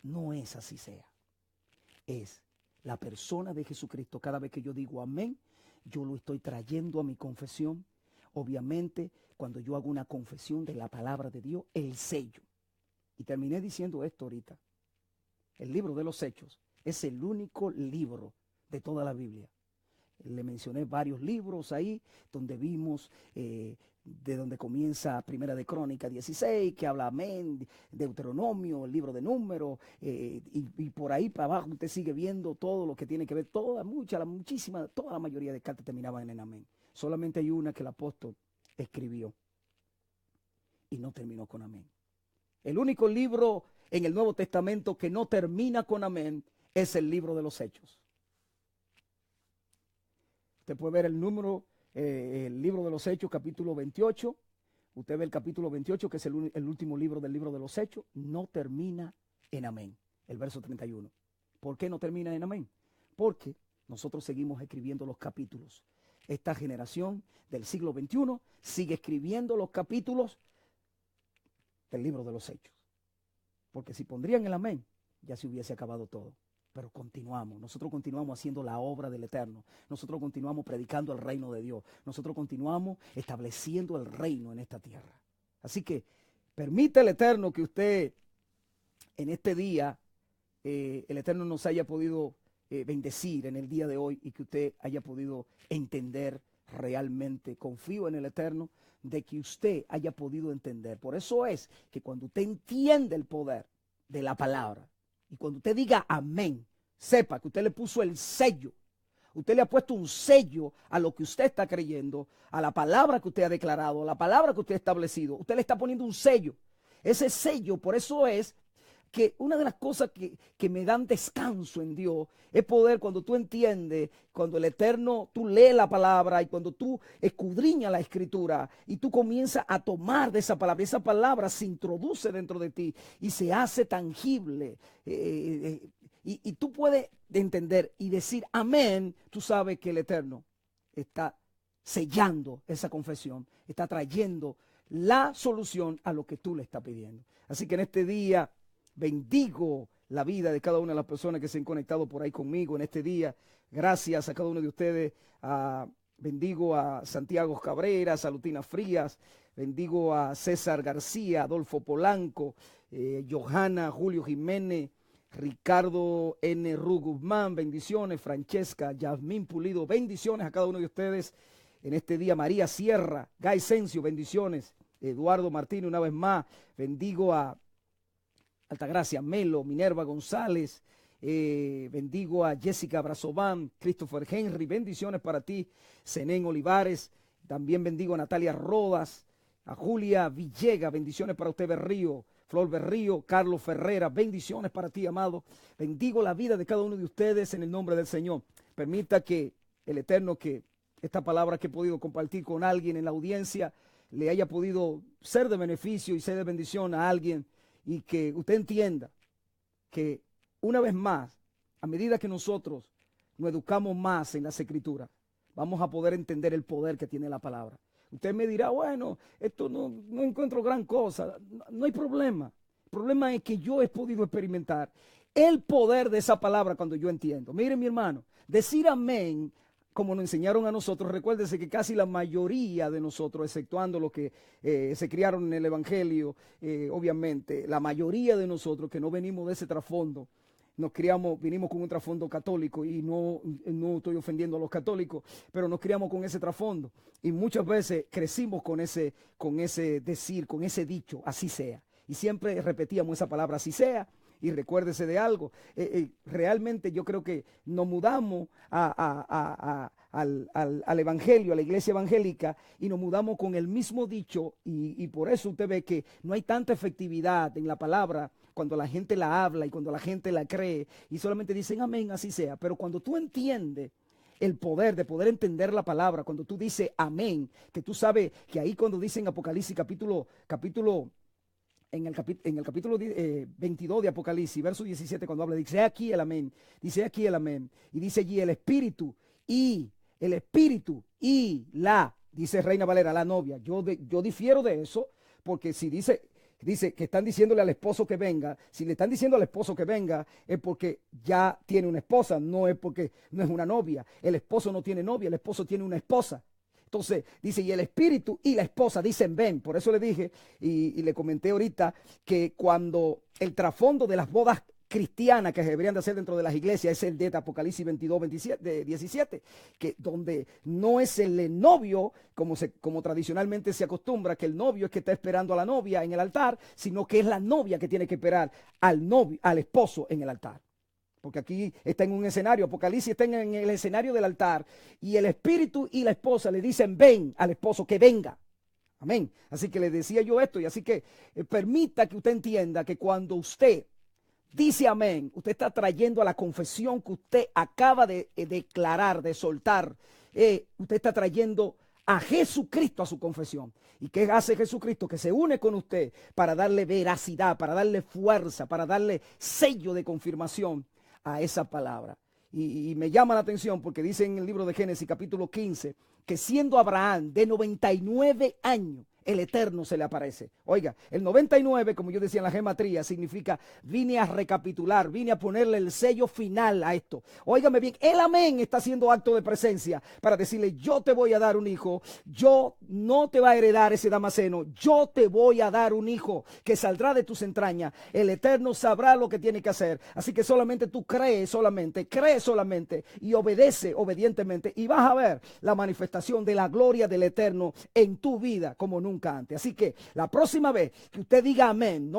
No es así sea. Es la persona de Jesucristo. Cada vez que yo digo amén, yo lo estoy trayendo a mi confesión. Obviamente, cuando yo hago una confesión de la palabra de Dios, el sello. Y terminé diciendo esto ahorita. El libro de los Hechos es el único libro de toda la Biblia. Le mencioné varios libros ahí donde vimos de donde comienza Primera de Crónica 16, que habla amén, Deuteronomio, el libro de Números, y por ahí para abajo usted sigue viendo todo lo que tiene que ver, toda la mayoría de cartas terminaban en amén. Solamente hay una que el apóstol escribió y no terminó con amén. El único libro en el Nuevo Testamento que no termina con amén es el libro de los Hechos. Usted puede ver el libro de los Hechos, capítulo 28. Usted ve el capítulo 28, que es el último libro del libro de los Hechos. No termina en amén, el verso 31. ¿Por qué no termina en amén? Porque nosotros seguimos escribiendo los capítulos. Esta generación del siglo XXI sigue escribiendo los capítulos del libro de los Hechos. Porque si pondrían el amén, ya se hubiese acabado todo. Pero continuamos, nosotros continuamos haciendo la obra del Eterno. Nosotros continuamos predicando el reino de Dios. Nosotros continuamos estableciendo el reino en esta tierra. Así que permite el Eterno que usted en este día, el Eterno nos haya podido bendecir en el día de hoy y que usted haya podido entender realmente. Confío en el Eterno de que usted haya podido entender. Por eso es que cuando usted entiende el poder de la palabra, y cuando usted diga amén, sepa que usted le puso el sello. Usted le ha puesto un sello a lo que usted está creyendo, a la palabra que usted ha declarado, a la palabra que usted ha establecido. Usted le está poniendo un sello. Ese sello, por eso es que una de las cosas que me dan descanso en Dios es poder, cuando tú entiendes, cuando el Eterno, tú lees la palabra y cuando tú escudriñas la escritura y tú comienzas a tomar de esa palabra se introduce dentro de ti y se hace tangible. Y tú puedes entender y decir amén. Tú sabes que el Eterno está sellando esa confesión, está trayendo la solución a lo que tú le estás pidiendo. Así que en este día bendigo la vida de cada una de las personas que se han conectado por ahí conmigo en este día. Gracias a cada uno de ustedes. Bendigo a Santiago Cabrera, a Salutina Frías. Bendigo a César García, Adolfo Polanco, Johanna, Julio Jiménez, Ricardo N. Ru Guzmán. Bendiciones. Francesca, Yasmín Pulido. Bendiciones a cada uno de ustedes en este día. María Sierra, Guy Sencio. Bendiciones. Eduardo Martínez, una vez más. Bendigo a Altagracia Melo, Minerva González, bendigo a Jessica Brazován, Christopher Henry, bendiciones para ti, Zenén Olivares, también bendigo a Natalia Rodas, a Julia Villega, bendiciones para usted Berrío, Flor Berrío, Carlos Ferrera, bendiciones para ti, amado. Bendigo la vida de cada uno de ustedes en el nombre del Señor. Permita que el Eterno, que esta palabra que he podido compartir con alguien en la audiencia, le haya podido ser de beneficio y ser de bendición a alguien. Y que usted entienda que una vez más, a medida que nosotros nos educamos más en las escrituras, vamos a poder entender el poder que tiene la palabra. Usted me dirá, bueno, esto no encuentro gran cosa. No hay problema. El problema es que yo he podido experimentar el poder de esa palabra cuando yo entiendo. Mire, mi hermano, decir amén, como nos enseñaron a nosotros, recuérdese que casi la mayoría de nosotros, exceptuando los que se criaron en el Evangelio, obviamente, la mayoría de nosotros que no venimos de ese trasfondo, vinimos con un trasfondo católico y no estoy ofendiendo a los católicos, pero nos criamos con ese trasfondo y muchas veces crecimos con ese decir, con ese dicho, así sea. Y siempre repetíamos esa palabra, así sea. Y recuérdese de algo, realmente yo creo que nos mudamos al evangelio, a la iglesia evangélica, y nos mudamos con el mismo dicho, y por eso usted ve que no hay tanta efectividad en la palabra cuando la gente la habla y cuando la gente la cree, y solamente dicen amén, así sea. Pero cuando tú entiendes el poder de poder entender la palabra, cuando tú dices amén, que tú sabes que ahí cuando dicen Apocalipsis capítulo en el capítulo 22 de Apocalipsis, verso 17, cuando habla, dice aquí el amén, y dice allí el espíritu y dice Reina Valera, la novia. Yo difiero de eso, porque si dice que están diciéndole al esposo que venga, si le están diciendo al esposo que venga, es porque ya tiene una esposa, no es porque no es una novia. El esposo no tiene novia, el esposo tiene una esposa. Entonces dice, y el espíritu y la esposa dicen ven. Por eso le dije y le comenté ahorita que cuando el trasfondo de las bodas cristianas que se deberían de hacer dentro de las iglesias es el de Apocalipsis 22, 17, que donde no es el novio, como tradicionalmente se acostumbra, que el novio es que está esperando a la novia en el altar, sino que es la novia que tiene que esperar al esposo en el altar. Porque aquí está en un escenario, Apocalipsis está en el escenario del altar, y el espíritu y la esposa le dicen ven al esposo, que venga. Amén. Así que le decía yo esto, y así que permita que usted entienda que cuando usted dice amén, usted está trayendo a la confesión que usted acaba de declarar, de soltar, usted está trayendo a Jesucristo a su confesión. ¿Y qué hace Jesucristo? Que se une con usted para darle veracidad, para darle fuerza, para darle sello de confirmación a esa palabra. Y me llama la atención porque dice en el libro de Génesis capítulo 15 que siendo Abraham de 99 años, el Eterno se le aparece. Oiga, el 99, como yo decía en la gematría, significa vine a recapitular, vine a ponerle el sello final a esto. Óigame bien, el amén está haciendo acto de presencia para decirle, yo te voy a dar un hijo, yo no te va a heredar ese Damaseno, yo te voy a dar un hijo que saldrá de tus entrañas. El Eterno sabrá lo que tiene que hacer. Así que solamente tú cree solamente y obedece obedientemente y vas a ver la manifestación de la gloria del Eterno en tu vida como nunca antes. Así que la próxima vez que usted diga amén,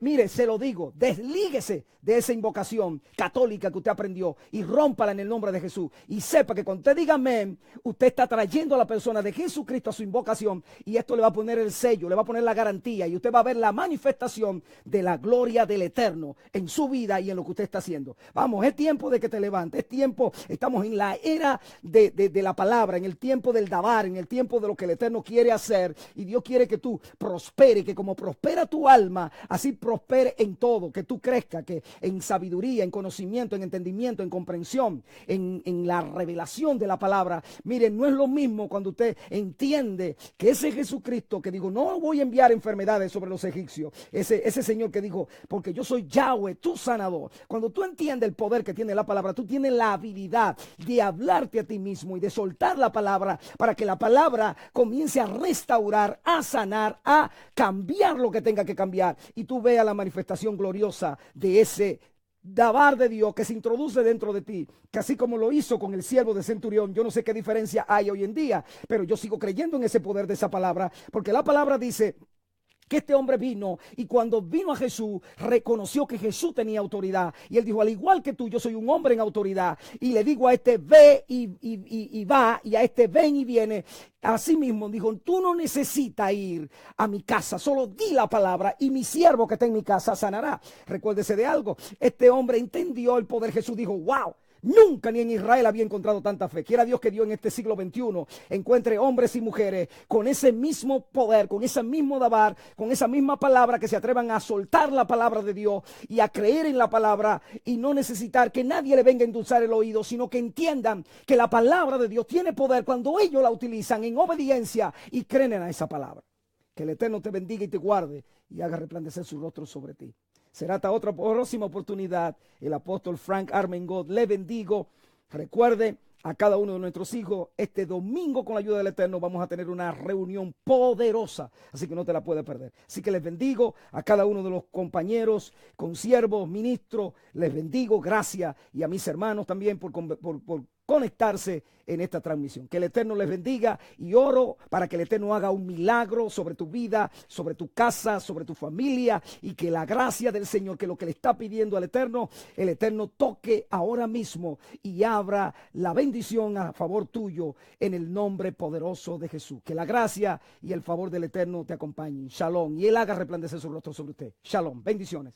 mire, se lo digo, deslíguese de esa invocación católica que usted aprendió y rómpala en el nombre de Jesús. Y sepa que cuando usted diga amén, usted está trayendo a la persona de Jesucristo a su invocación y esto le va a poner el sello, le va a poner la garantía y usted va a ver la manifestación de la gloria del Eterno en su vida y en lo que usted está haciendo. Vamos, es tiempo de que te levantes, es tiempo, estamos en la era de la palabra, en el tiempo del dabar, en el tiempo de lo que el Eterno quiere hacer y Dios quiere que tú prospere, que como prospera tu alma, así prospere en todo, que tú crezcas, que en sabiduría, en conocimiento, en entendimiento, en comprensión, en la revelación de la palabra. Miren, no es lo mismo cuando usted entiende que ese Jesucristo que dijo, no voy a enviar enfermedades sobre los egipcios, ese Señor que dijo, porque yo soy Yahweh, tu sanador. Cuando tú entiendes el poder que tiene la palabra, tú tienes la habilidad de hablarte a ti mismo y de soltar la palabra para que la palabra comience a restaurar, a sanar, a cambiar lo que tenga que cambiar y tú veas la manifestación gloriosa de ese dabar de Dios que se introduce dentro de ti, que así como lo hizo con el siervo de Centurión, yo no sé qué diferencia hay hoy en día, pero yo sigo creyendo en ese poder de esa palabra, porque la palabra dice que este hombre vino y cuando vino a Jesús reconoció que Jesús tenía autoridad y él dijo, al igual que tú, yo soy un hombre en autoridad y le digo a este ve y va y a este ven y viene. Así mismo dijo, tú no necesitas ir a mi casa, solo di la palabra y mi siervo que está en mi casa sanará. Recuérdese de algo, este hombre entendió el poder. Jesús dijo, wow, nunca ni en Israel había encontrado tanta fe. Quiera Dios que Dios en este siglo XXI encuentre hombres y mujeres con ese mismo poder, con ese mismo dabar, con esa misma palabra, que se atrevan a soltar la palabra de Dios y a creer en la palabra y no necesitar que nadie le venga a endulzar el oído, sino que entiendan que la palabra de Dios tiene poder cuando ellos la utilizan en obediencia y creen en esa palabra. Que el Eterno te bendiga y te guarde y haga resplandecer su rostro sobre ti. Será hasta otra próxima oportunidad. El apóstol Frank Armengol le bendigo. Recuerde a cada uno de nuestros hijos, este domingo con la ayuda del Eterno vamos a tener una reunión poderosa, así que no te la puedes perder. Así que les bendigo a cada uno de los compañeros, consiervos, ministros, les bendigo, gracias, y a mis hermanos también por conectarse en esta transmisión. Que el Eterno les bendiga y oro para que el Eterno haga un milagro sobre tu vida, sobre tu casa, sobre tu familia y que la gracia del Señor, que lo que le está pidiendo al Eterno, el Eterno toque ahora mismo y abra la bendición a favor tuyo en el nombre poderoso de Jesús. Que la gracia y el favor del Eterno te acompañen. Shalom. Y Él haga resplandecer su rostro sobre usted. Shalom. Bendiciones.